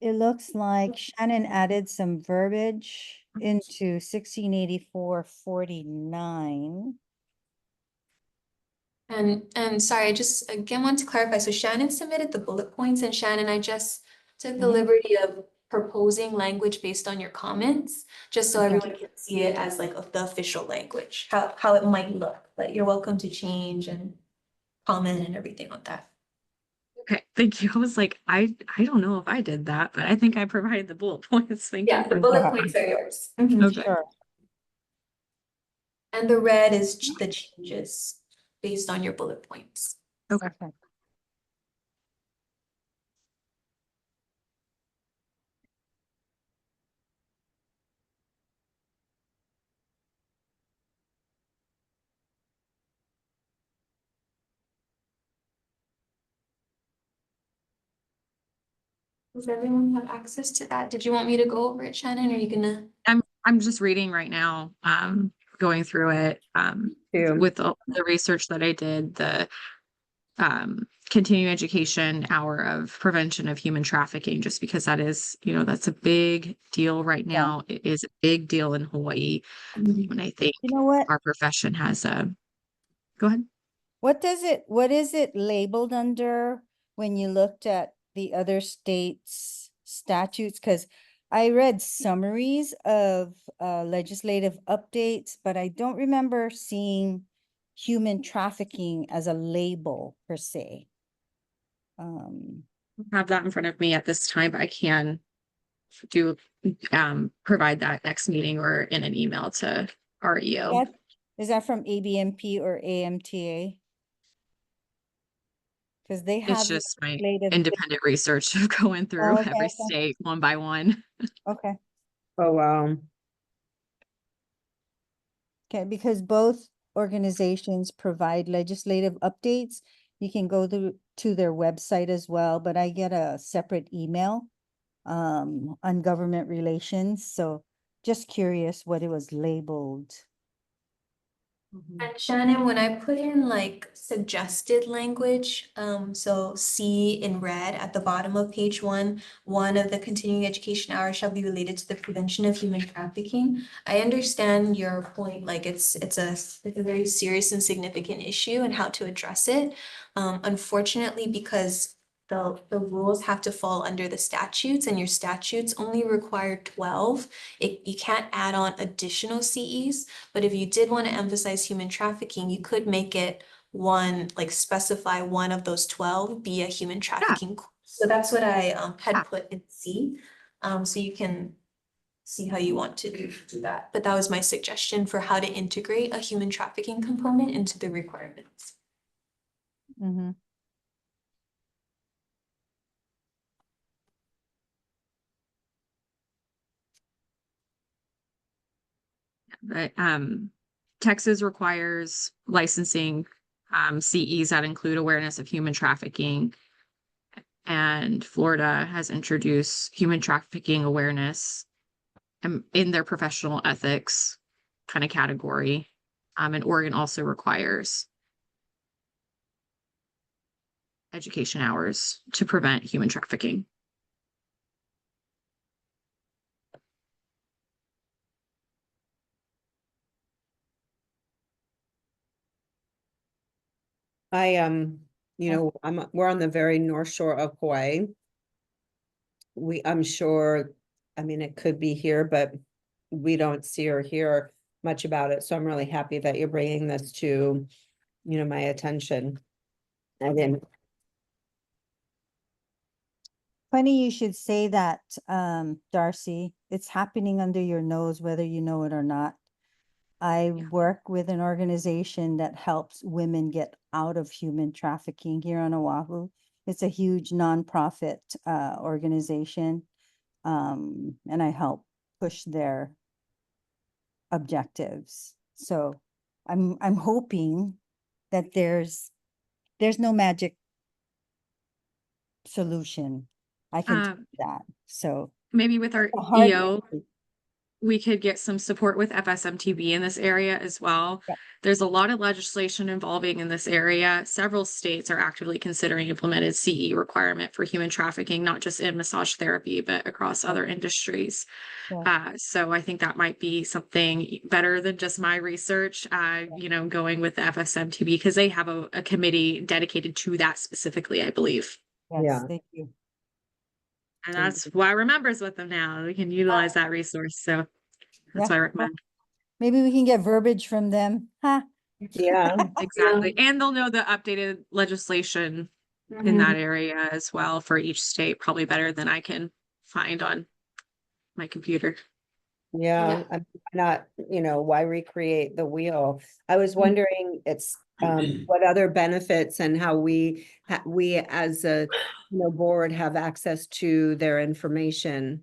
it looks like Shannon added some verbiage into 1684-49. And sorry, I just again want to clarify. So Shannon submitted the bullet points, and Shannon, I just took the liberty of proposing language based on your comments, just so everyone can see it as like the official language, how it might look. But you're welcome to change and comment and everything on that. Okay, thank you. I was like, I don't know if I did that, but I think I provided the bullet points. Thank Yeah, you. the bullet points are yours. Okay. Sure. And the red is the changes based on your bullet points. Okay. Does everyone have access to that? Did you want me to go over it, Shannon? Or are you gonna? I'm just reading right now, going through it, with the research that I did, the continuing education hour of prevention of human trafficking, just because that is, that's a big deal right now. It is a big deal in Hawaii. And I think You know what? our profession has go ahead. What is it labeled under when you looked at the other states' statutes? Because I read summaries of legislative updates, but I don't remember seeing human trafficking as a label per se. Have that in front of me at this time, but I can do provide that next meeting or in an email to our EO. That, is that from ABMP or AMTA? Because they have It's just my legislative. independent research of going through Oh, okay, every okay. state one by one. Okay, Oh, wow. okay, because both organizations provide legislative updates. You can go to their website as well, but I get a separate email on government relations, so just curious what it was labeled. And Shannon, when I put in like suggested language, so C in red at the bottom of page 1, one of the continuing education hours shall be related to the prevention of human trafficking. I understand your point, like it's a very serious and significant issue and how to address it. Unfortunately, because the rules have to fall under the statutes and your statutes only require 12. You can't add on additional CEs. But if you did want to emphasize human trafficking, you could make it one, like specify one of those 12 be a human trafficking. So that's what I had put in C. So you can see how you want to do that. But that was my suggestion for how to integrate a human trafficking component into the requirements. Mm-hmm. But Texas requires licensing CEs that include awareness of human trafficking. And Florida has introduced human trafficking awareness in their professional ethics kind of category. And Oregon also requires education hours to prevent human trafficking. We're on the very north shore of Hawaii. I'm sure, I mean, it could be here, but we don't see or hear much about it. So I'm really happy that you're bringing this to, my attention. I didn't. Funny you should say that, Darcy. It's happening under your nose, whether you know it or not. I work with an organization that helps women get out of human trafficking here on Oahu. It's a huge nonprofit organization, and I help push their objectives. So I'm hoping that there's no magic solution. I can tell you that. So Maybe with our a hard EO, we could get some support with FSMTB in this area as well. Yeah. There's a lot of legislation involving in this area. Several states are actively considering implemented CE requirement for human trafficking, not just in massage therapy, but across other industries. Yeah. So I think that might be something better than just my research, going with the FSMTB because they have a committee dedicated to that specifically, I believe. Yes, Yeah. thank you. And that's why Remember's with them now. We can utilize that resource. So that's Yeah. what I recommend. Maybe we can get verbiage from them. Ha. Yeah. Exactly. And they'll know the updated legislation in that area as well for each state, probably better than I can find on my computer. Yeah, I'm not, why recreate the wheel? I was wondering, it's what other benefits and how we as a board have access to their information.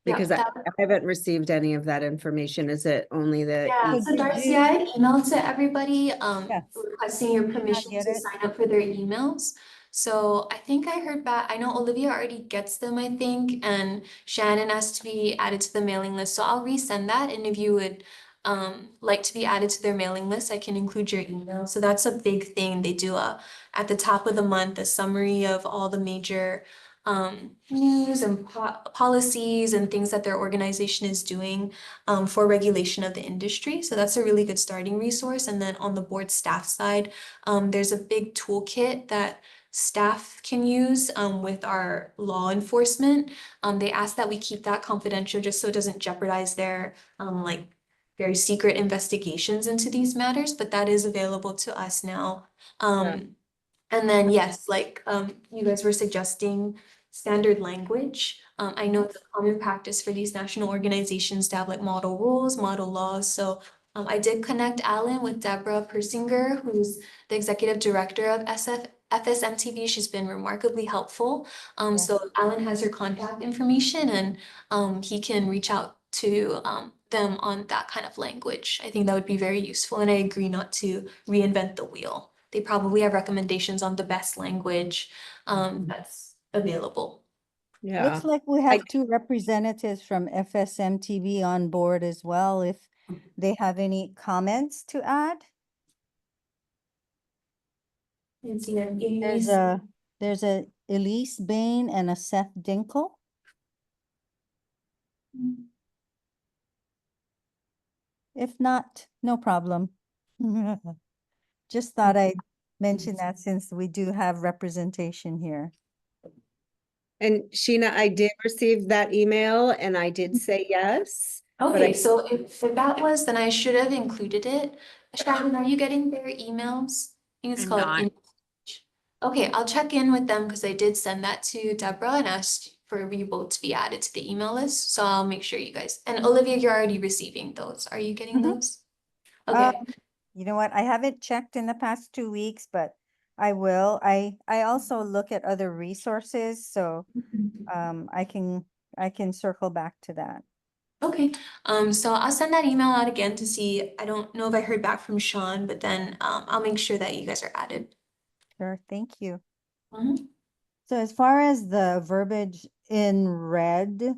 Because I haven't received any of that information. Is it only the? Yeah, so did Darcy, you- I emailed to everybody, Yes. requesting your permission get to it? sign up for their emails. So I think I heard back, I know Olivia already gets them, I think, and Shannon asked to be added to the mailing list, so I'll resend that, and if you would like to be added to their mailing list, I can include your email. So that's a big thing. They do at the top of the month, a summary of all the major news and policies and things that their organization is doing for regulation of the industry. So that's a really good starting resource. And then on the board staff side, there's a big toolkit that staff can use with our law enforcement. They ask that we keep that confidential just so it doesn't jeopardize their like very secret investigations into these matters, but that is available to us now. And then, yes, like you guys were suggesting standard language. I know it's a common practice for these national organizations to have like model rules, model laws. So I did connect Alan with Deborah Persinger, who's the executive director of FSMTV. She's been remarkably helpful. So Alan has her contact information, and he can reach out to them on that kind of language. I think that would be very useful, and I agree not to reinvent the wheel. They probably have recommendations on the best language that's available. Yeah. Looks like we have two representatives from FSMTV on board as well, if they have any comments to add. And see them. There's a Elise Bain and a Seth Dinkle. If not, no problem. Just thought I'd mention that since we do have representation here. And Sheena, I did receive that email and I did say yes. Okay, so if that was, then I should have included it. Shannon, are you getting their emails? I think it's I'm called. not. Okay, I'll check in with them because I did send that to Deborah and asked for you both to be added to the email list. So I'll make sure you guys, and Olivia, you're already receiving those. Are you getting those? Okay. You know what? I haven't checked in the past 2 weeks, but I will. I also look at other resources, so I can circle back to that. Okay, so I'll send that email out again to see. I don't know if I heard back from Sean, but then I'll make sure that you guys are added. Sure, thank you. Mhm. So as far as the verbiage in red,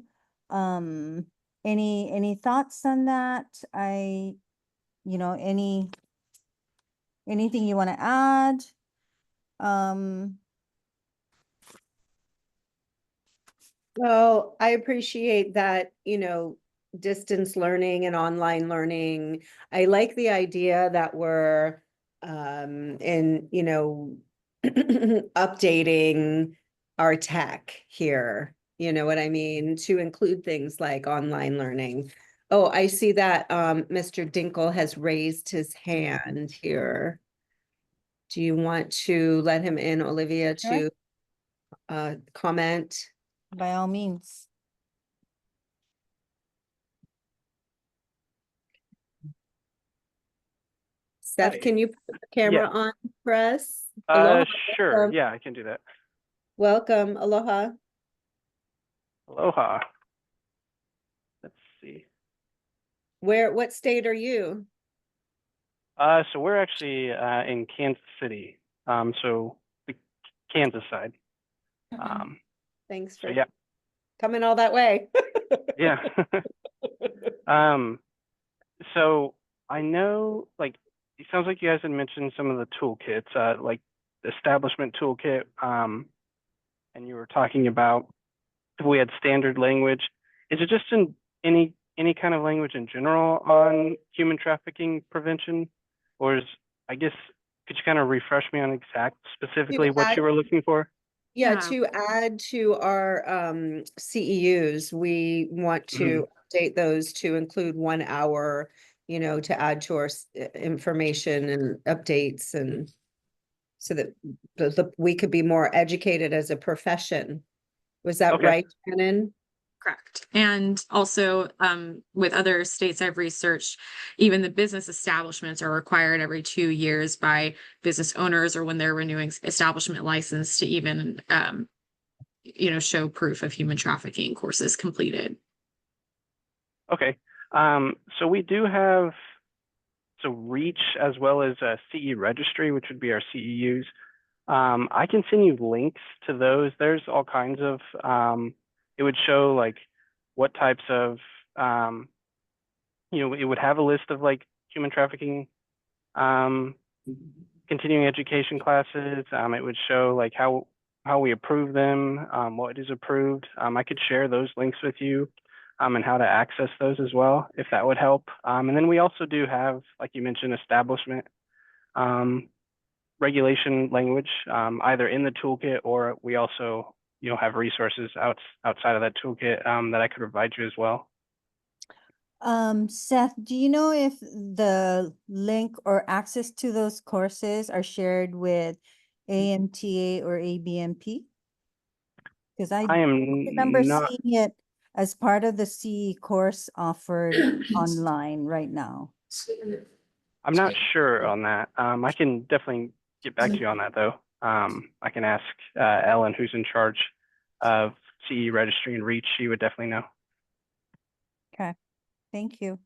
any thoughts on that? Anything you want to add? Well, I appreciate that, distance learning and online learning. I like the idea that we're updating our tech here. You know what I mean? To include things like online learning. Oh, I see that Mr. Dinkle has raised his hand here. Do you want to let him in, Olivia, Sure. to comment? By all means. Seth, Hi. can you put the camera on for us? Sure. Welcome. Yeah, I can do that. Welcome. Aloha. Aloha. Let's see. What state are you? So we're actually in Kansas City. So the Kansas side. Thanks So for yeah. coming all that way. Yeah. So I know, like, it sounds like you guys had mentioned some of the toolkits, like the establishment toolkit, and you were talking about if we had standard language. Is it just in any kind of language in general on human trafficking prevention, or I guess, could you kind of refresh me on specifically what you were looking for? Yeah, to add to our CEUs, we want to update those to include 1 hour, to add to our information and updates, and so that we could be more educated as a profession. Was that Okay. right, Shannon? Correct. And also, with other states I've researched, even the business establishments are required every 2 years by business owners or when they're renewing establishment license to even, show proof of human trafficking courses completed. Okay. So we do have REACH as well as a CE registry, which would be our CEUs. I can send you links to those. There's all kinds of, it would show like what types of, it would have a list of like human trafficking, continuing education classes. It would show like how we approve them, what is approved. I could share those links with you, and how to access those as well, if that would help. And then we also do have, like you mentioned, establishment. regulation language, either in the toolkit, or we also, have resources outside of that toolkit that I could provide you as well. Seth, do you know if the link or access to those courses are shared with AMTA or ABMP? Because I I am remember not, seeing it as part of the CE course offered online right now. I'm not sure on that. I can definitely get back to you on that though. I can ask Ellen, who's in charge of CE registry and reach. She would definitely know. Okay, thank you.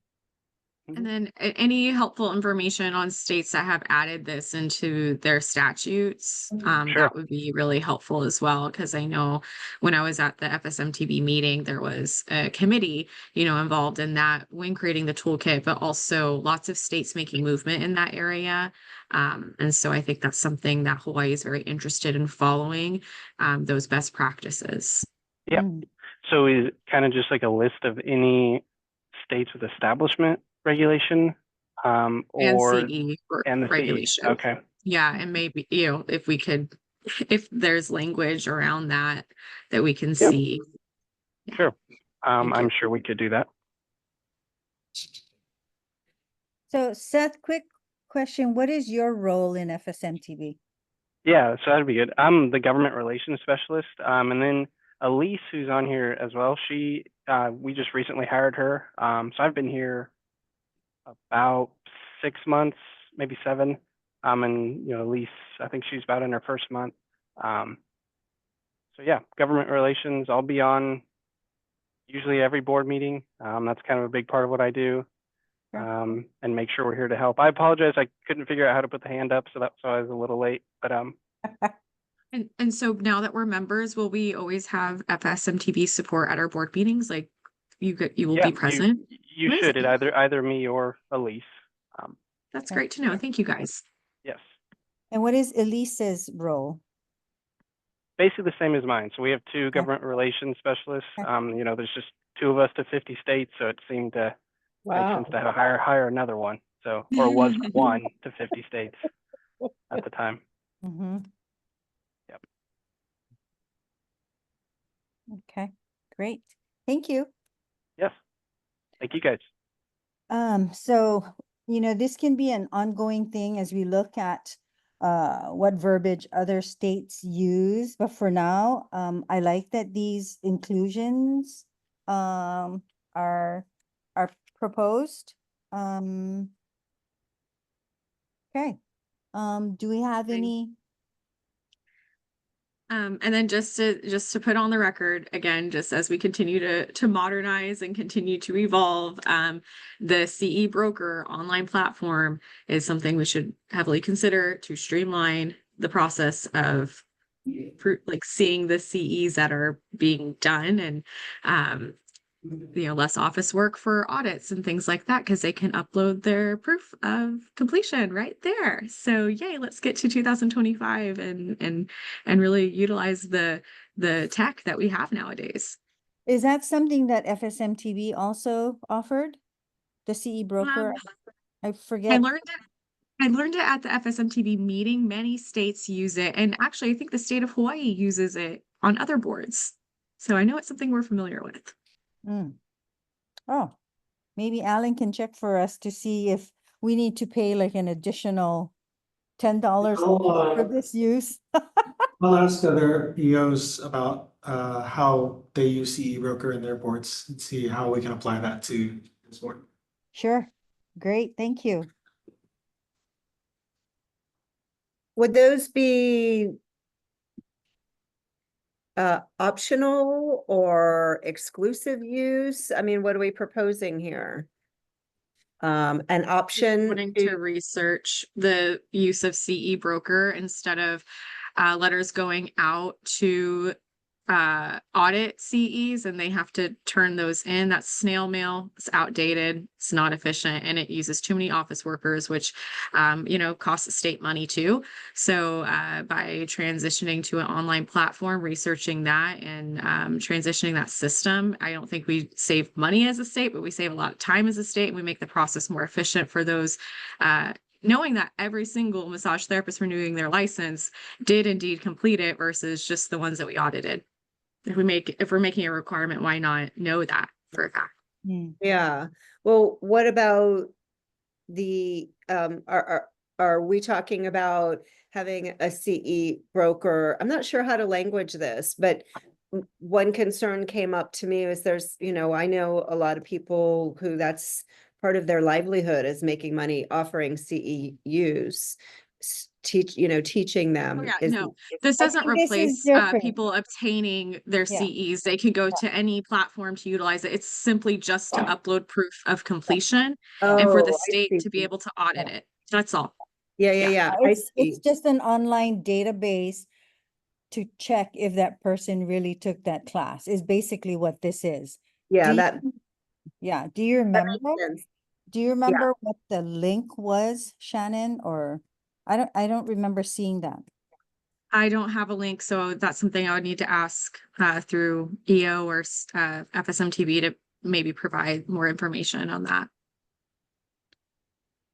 And then any helpful information on states that have added this into their statutes, Sure. that would be really helpful as well. Because I know when I was at the FSMTB meeting, there was a committee, involved in that when creating the toolkit, but also lots of states making movement in that area. And so I think that's something that Hawaii is very interested in following, those best practices. Yeah. So is it kind of just like a list of any states with establishment regulation, And or CE and the CE? regulation. Okay. Yeah, and maybe, if we could, if there's language around that we can Yeah. see. Sure. Thank I'm you. sure we could do that. So Seth, quick question, what is your role in FSMTV? Yeah, so that'd be good. I'm the government relations specialist. And then Elise, who's on here as well, she we just recently hired her. So I've been here about 6 months, maybe 7. And Elise, I think she's about in her first month. So yeah, government relations. I'll be on usually every board meeting. That's kind of a big part of what I do. Sure. And make sure we're here to help. I apologize, I couldn't figure out how to put the hand up, so that's why I was a little late. But And so now that we're members, will we always have FSMTV support at our board meetings? Like you will yeah, be present? you should. It Amazing. either me or Elise. That's great to know. Thank you guys. Yes. And what is Elise's role? Basically the same as mine. So we have 2 government relations specialists. There's just 2 of us to 50 states, so it seemed to make sense to hire another one. So, or was 1 to 50 states at the time. Mm-hmm. Yep. Okay, great. Thank you. Yes. Thank you guys. So, this can be an ongoing thing as we look at what verbiage other states use, but for now, I like that these inclusions are proposed. Okay. Do we have any? And then just to put on the record again, just as we continue to modernize and continue to evolve, the CE broker online platform is something we should heavily consider to streamline the process of like seeing the CEs that are being done, and less office work for audits and things like that, because they can upload their proof of completion right there. So yay, let's get to 2025 and really utilize the tech that we have nowadays. Is that something that FSMTV also offered? The CE broker? I forget. I learned it at the FSMTV meeting. Many states use it, and actually I think the state of Hawaii uses it on other boards. So I know it's something we're familiar with. Oh, maybe Alan can check for us to see if we need to pay like an additional $10 for this use. I'll ask other EOs about how they use CE broker in their boards and see how we can apply that to this board. Sure. Great. Thank you. Would those be optional or exclusive use? I mean, what are we proposing here? An option Wanting to research the use of CE broker instead of letters going out to audit CEs, and they have to turn those in. That's snail mail. It's outdated. It's not efficient, and it uses too many office workers, which costs the state money too. So by transitioning to an online platform, researching that and transitioning that system, I don't think we save money as a state, but we save a lot of time as a state, and we make the process more efficient for those knowing that every single massage therapist renewing their license did indeed complete it versus just the ones that we audited. If we're making a requirement, why not know that for a fact? Yeah, well, what about the, are we talking about having a CE broker? I'm not sure how to language this, but one concern came up to me is there's, I know a lot of people who that's part of their livelihood is making money offering CEUs. Teaching them. Oh, yeah, is no, this I doesn't think this is replace different. people obtaining their Yeah. CEs. They can go to any platform to utilize it. It's simply just to upload proof of completion and for the Oh, I state to be see. able to audit it. That's all. Yeah, I It's see. just an online database to check if that person really took that class, is basically what this is. Yeah, Do that you- Yeah, do you that remember? makes sense. Do you remember what the link was, Shannon, or I don't remember seeing that. I don't have a link, so that's something I would need to ask through EO or FSMTV to maybe provide more information on that.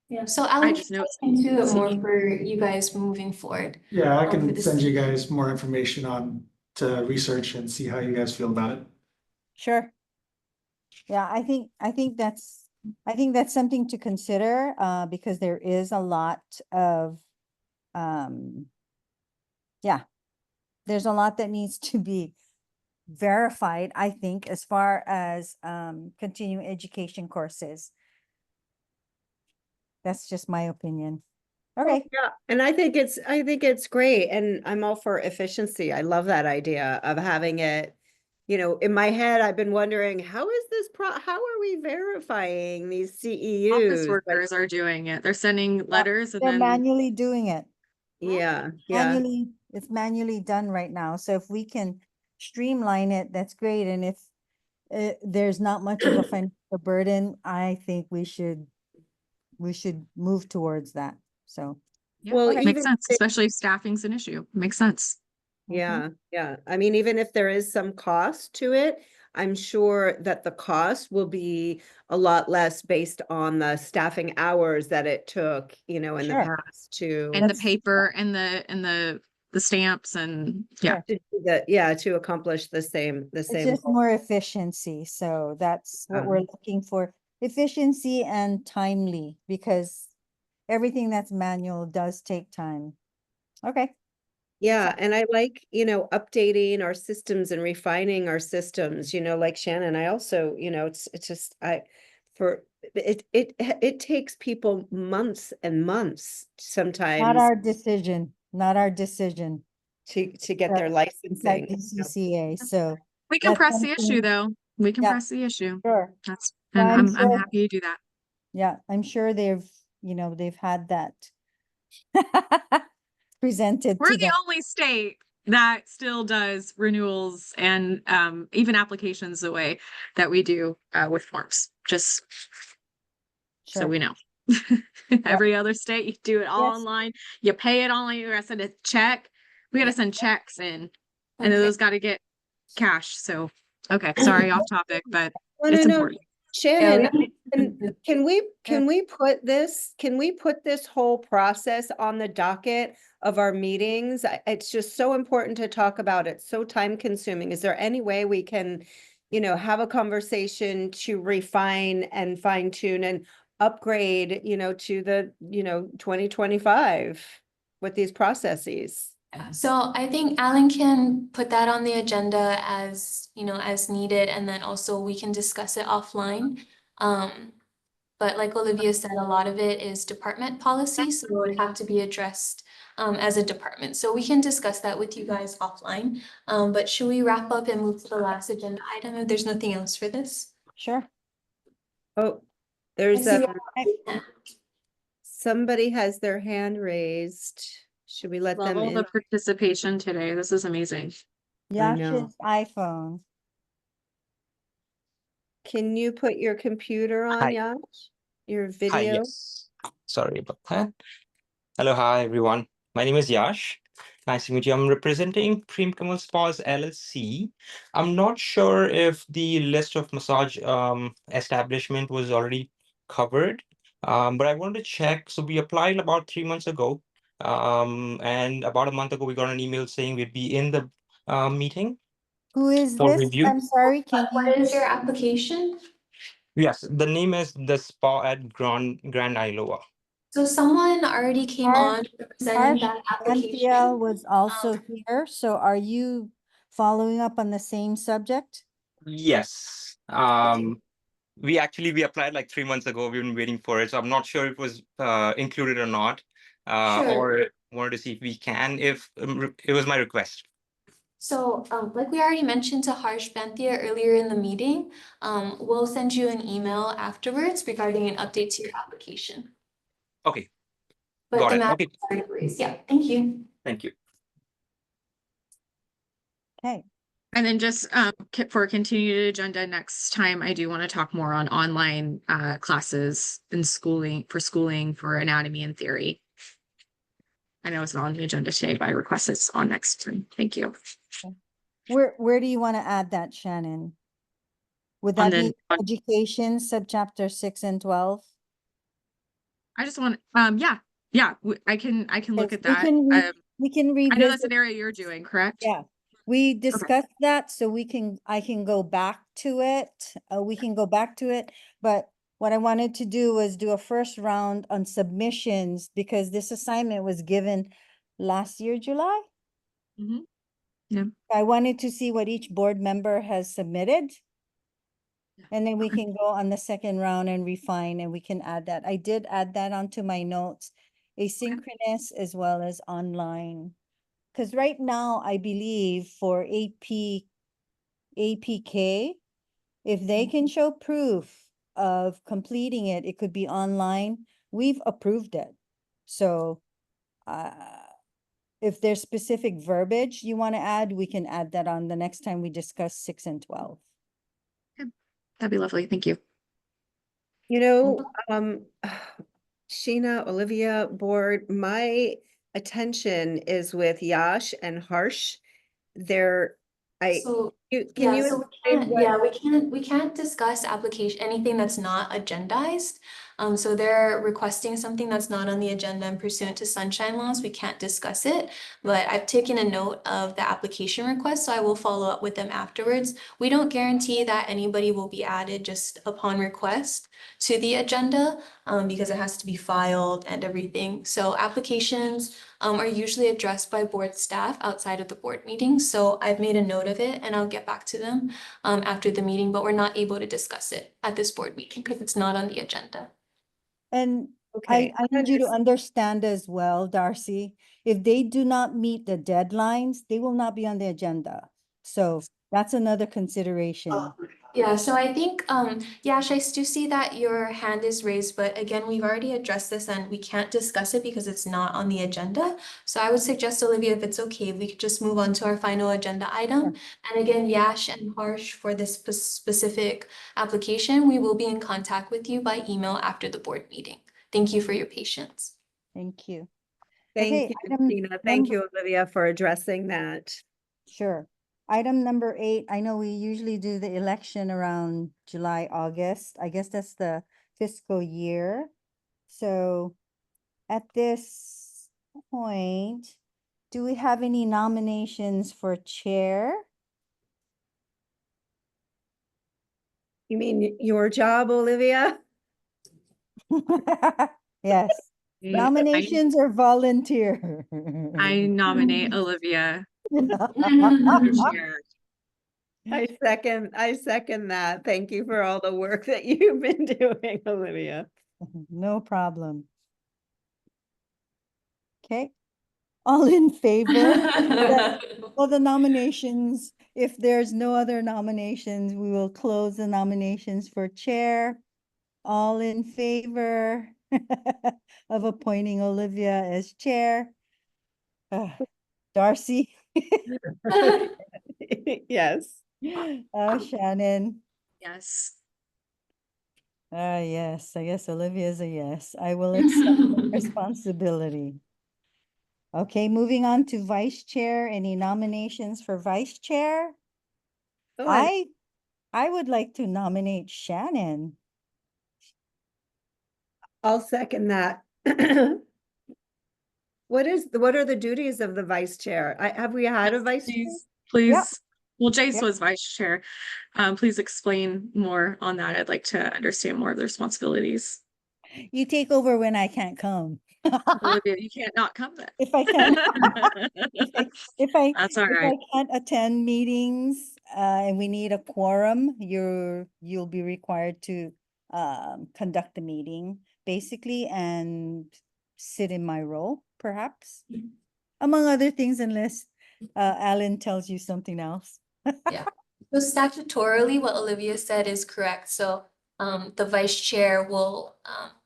Yeah, so Alan, just can know I it's into it more CE. for you guys moving forward? Yeah, I for can this- send you guys more information on to research and see how you guys feel about it. Sure. Yeah, I think that's something to consider, because there is a lot of, yeah, there's a lot that needs to be verified, I think, as far as, continuing education courses. That's just my opinion. Okay. Yeah, and I think it's great, and I'm all for efficiency. I love that idea of having it. In my head, I've been wondering, how are we verifying these Office CEUs? But workers are doing it. They're sending letters and They're then manually doing it. yeah, It's manually done right now. So if we can streamline it, that's great. And if there's not much of a financial burden, I think we should move towards that. So, yeah, Well, makes even sense, especially if staffing's an issue. Makes sense. yeah. I mean, even if there is some cost to it, I'm sure that the cost will be a lot less based on the staffing hours that it took, in the Sure. past to. And the paper and the stamps and yeah. Sure. To accomplish the same It's goal. just more efficiency. So that's what we're looking for. Efficiency and timely, because everything that's manual does take time. Okay. Yeah, and I like, updating our systems and refining our systems, like Shannon. I also, it's just it takes people months and months Not sometimes our decision, not our decision. to get their That licensing. DCCA, so. We can that's press the issue something- though. We can Yeah. press the issue. Sure. That's, So and I'm sure- happy to do that. Yeah, I'm sure they've had that presented We're to the them. only state that still does renewals and even applications the way that we do with forms, just so Sure. we know. Every other state, you do it all Yes. online, you pay it online, you gotta send a check. We gotta send checks in, and then Okay. those gotta get cash. So, okay, sorry, off topic, but No, it's no, no. important. Shannon, Yeah, can we put this whole process on the docket of our meetings? It's just so important to talk about. It's so time consuming. Is there any way we can, have a conversation to refine and fine tune and upgrade, to the, 2025 with these processes? So I think Alan can put that on the agenda as, as needed, and then also we can discuss it offline. But like Olivia said, a lot of it is department policy, so it would have to be addressed as a department. So we can discuss that with you guys offline. But should we wrap up and move to the last agenda item if there's nothing else for this? Sure. Oh, there's I see somebody has their hand raised. Should we let them Love all in? the participation today. This is amazing. I know. Yash's iPhone. Can you put your computer on, Hi. Yash? Your Hi, video? yes. Sorry about that. Hello, hi everyone. My name is Yash. Nice to meet you. I'm representing Prem Kamal Spas LLC. I'm not sure if the list of massage establishment was already covered. But I wanted to check. So we applied about 3 months ago. And about a month ago, we got an email saying we'd be in the meeting Who is for this? review. I'm sorry, can What you? is your application? Yes, the name is the spa at Grand Isle. So someone already came on representing Harsh that NPL application. was also here, so are you following up on the same subject? Yes. We applied like 3 months ago. We've been waiting for it, so I'm not sure if it was included or not. Sure. Or wanted to see if we can. If it was my request. So, like we already mentioned to Harsh Banthia earlier in the meeting, we'll send you an email afterwards regarding an update to your application. Okay, But got the it. matter Okay, is already raised. Yeah, thank you. thank you. Okay, And then just for continued agenda next time, I do want to talk more on online classes and schooling for anatomy and theory. I know it's not on the agenda today, but I request it's on next time. Thank you. where do you want to add that, Shannon? Would On that be the education, subchapter 6 and 12? I just want I can look Yes, at that. we can I know that's revisit. an area you're doing, correct? Yeah, we discussed that, so I can go back to it. We can go back to it, but what I wanted to do was do a first round on submissions because this assignment was given last year, July. Mhm. Yeah. I wanted to see what each board member has submitted. And then we Okay. can go on the second round and refine, and we can add that. I did add that onto my notes, asynchronous as well as online. Because right now, I believe for APK, if they can show proof of completing it, it could be online. We've approved it. So if there's specific verbiage you want to add, we can add that on the next time we discuss 6 and 12. That'd be lovely. Thank you. You know, Sheena, Olivia, board, my attention is with Yash and Harsh. They're, So, can you so explain what? we can't discuss anything that's not agendized. So they're requesting something that's not on the agenda and pursuant to sunshine laws, we can't discuss it. But I've taken a note of the application request, so I will follow up with them afterwards. We don't guarantee that anybody will be added just upon request to the agenda, because it has to be filed and everything. So applications are usually addressed by board staff outside of the board meeting. So I've made a note of it and I'll get back to them after the meeting, but we're not able to discuss it at this board meeting because it's not on the agenda. And Okay, I need you to understand as well, Darcy, if they do not meet the deadlines, they will not be on the agenda. So that's another consideration. Yeah, so I think, Yash, I do see that your hand is raised, but again, we've already addressed this and we can't discuss it because it's not on the agenda. So I would suggest, Olivia, if it's okay, we could just move on to our final agenda item. And again, Yash and Harsh, for this specific application, we will be in contact with you by email after the board meeting. Thank you for your patience. Thank you. Thank Okay, you, Sheena. Thank you, Olivia, for addressing that. Sure. Item number 8, I know we usually do the election around July, August. I guess that's the fiscal year. So at this point, do we have any nominations for chair? You mean your job, Olivia? Yes. Nominations or volunteer? I nominate Olivia. I second that. Thank you for all the work that you've been doing, Olivia. No problem. Okay. All in favor? For the nominations, if there's no other nominations, we will close the nominations for chair. All in favor of appointing Olivia as chair? Darcy? Yes. Shannon? Yes. Yes, I guess Olivia's a yes. I will accept the responsibility. Okay, moving on to vice chair. Any nominations for vice chair? I would like to nominate Shannon. I'll second that. What are the duties of the vice chair? Have we had a vice chair? Please. Well, Jace Yep. was vice chair. Please explain more on that. I'd like to understand more of the responsibilities. You take over when I can't come. Olivia, you can't not come then. If I can't, if I That's all if right. I can't attend meetings, and we need a quorum, you'll be required to conduct the meeting basically and sit in my role, perhaps. Among other things, unless Alan tells you something else. So statutorily, what Olivia said is correct. So the vice chair will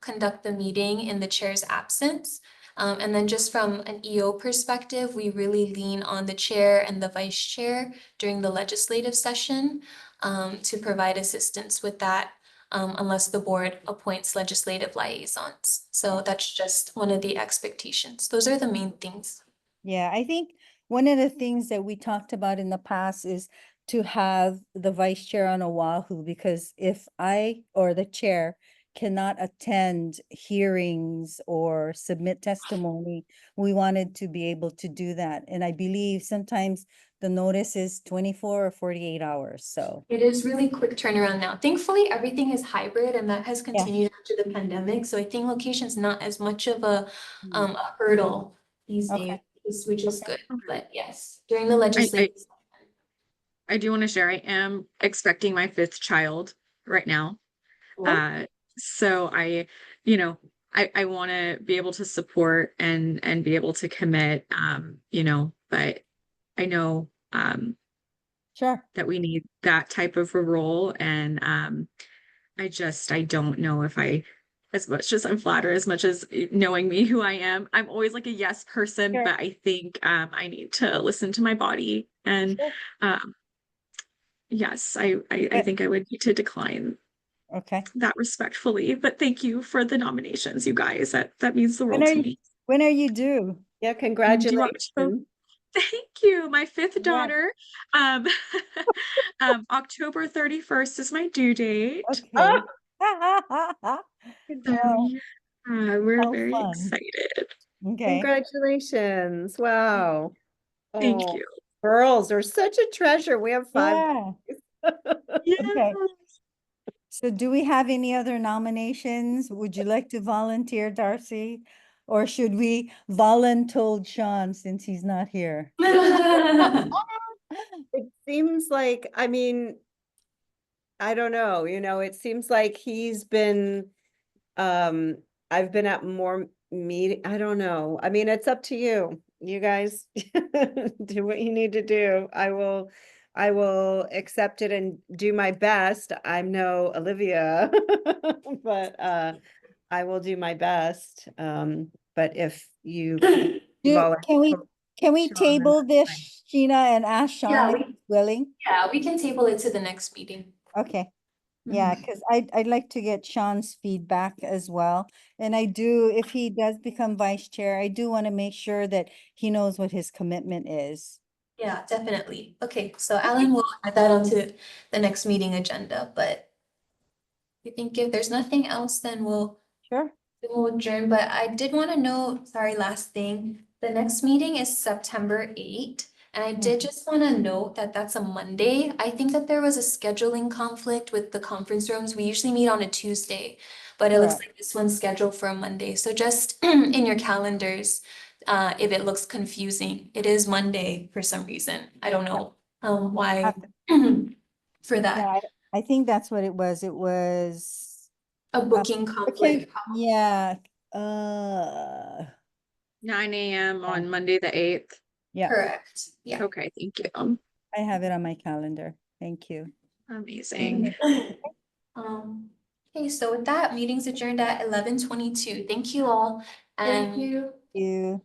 conduct the meeting in the chair's absence. And then just from an EO perspective, we really lean on the chair and the vice chair during the legislative session to provide assistance with that, unless the board appoints legislative liaisons. So that's just one of the expectations. Those are the main things. Yeah, I think one of the things that we talked about in the past is to have the vice chair on Oahu, because if I or the chair cannot attend hearings or submit testimony, we wanted to be able to do that. And I believe sometimes the notice is 24 or 48 hours, so. It is really quick turnaround now. Thankfully, everything is hybrid and that has continued after the pandemic. So I think location's not as much of a hurdle these Okay. days, which is good. But yes, during the legislative. I do want to share, I am expecting my 5th child right now. So I want to be able to support and be able to commit, but I know Sure. that we need that type of a role. And I don't know if as much as I'm flattered, as much as knowing me who I am, I'm always like a yes person, Sure. but I think I need to listen to my body. And yes, I think I would need to decline Okay. that respectfully, but thank you for the nominations, you guys. That means the world to me. When are you due? Yeah, Do you want me to- congratulations. Thank you. My 5th Yeah. daughter. October 31st is my due date. Okay. So yeah, we're How very fun. excited. Okay. Congratulations. Wow. Thank Oh, you. girls are such a treasure. We have 5. Yeah. Okay. So do we have any other nominations? Would you like to volunteer, Darcy? Or should we voluntold Sean since he's not here? It seems like, I mean, I don't know, it seems like he's been, I've been at more I don't know. I mean, it's up to you. You guys do what you need to do. I will accept it and do my best. I'm no Olivia, but I will do my best. But if you Can we Sean, table this, Sheena, and ask Sean if he's willing? Yeah, we can table it to the next meeting. Okay. Yeah, because I'd like to get Sean's feedback as well. And I do, if he does become vice chair, I do want to make sure that he knows what his commitment is. Yeah, definitely. Okay, so Alan will add that onto the next meeting agenda, but I think if there's nothing else, then we'll adjourn. But I did want to know, sorry, last thing, the next meeting is September 8th. And I did just want to note that that's a Monday. I think that there was a scheduling conflict with the conference rooms. We usually meet on a Tuesday, but it looks like this one's scheduled for a Monday. So just in your calendars, if it looks confusing, it is Monday for some reason. I don't know why for that. Yeah, I think that's what it was. It was a booking conflict. Yeah. 9 a.m. on Monday the 8th. Yeah. Correct. Yeah. Okay, thank you. I have it on my calendar. Thank you. Amazing. Okay, so with that, meeting's adjourned at 11:22. Thank you all. And Thank you.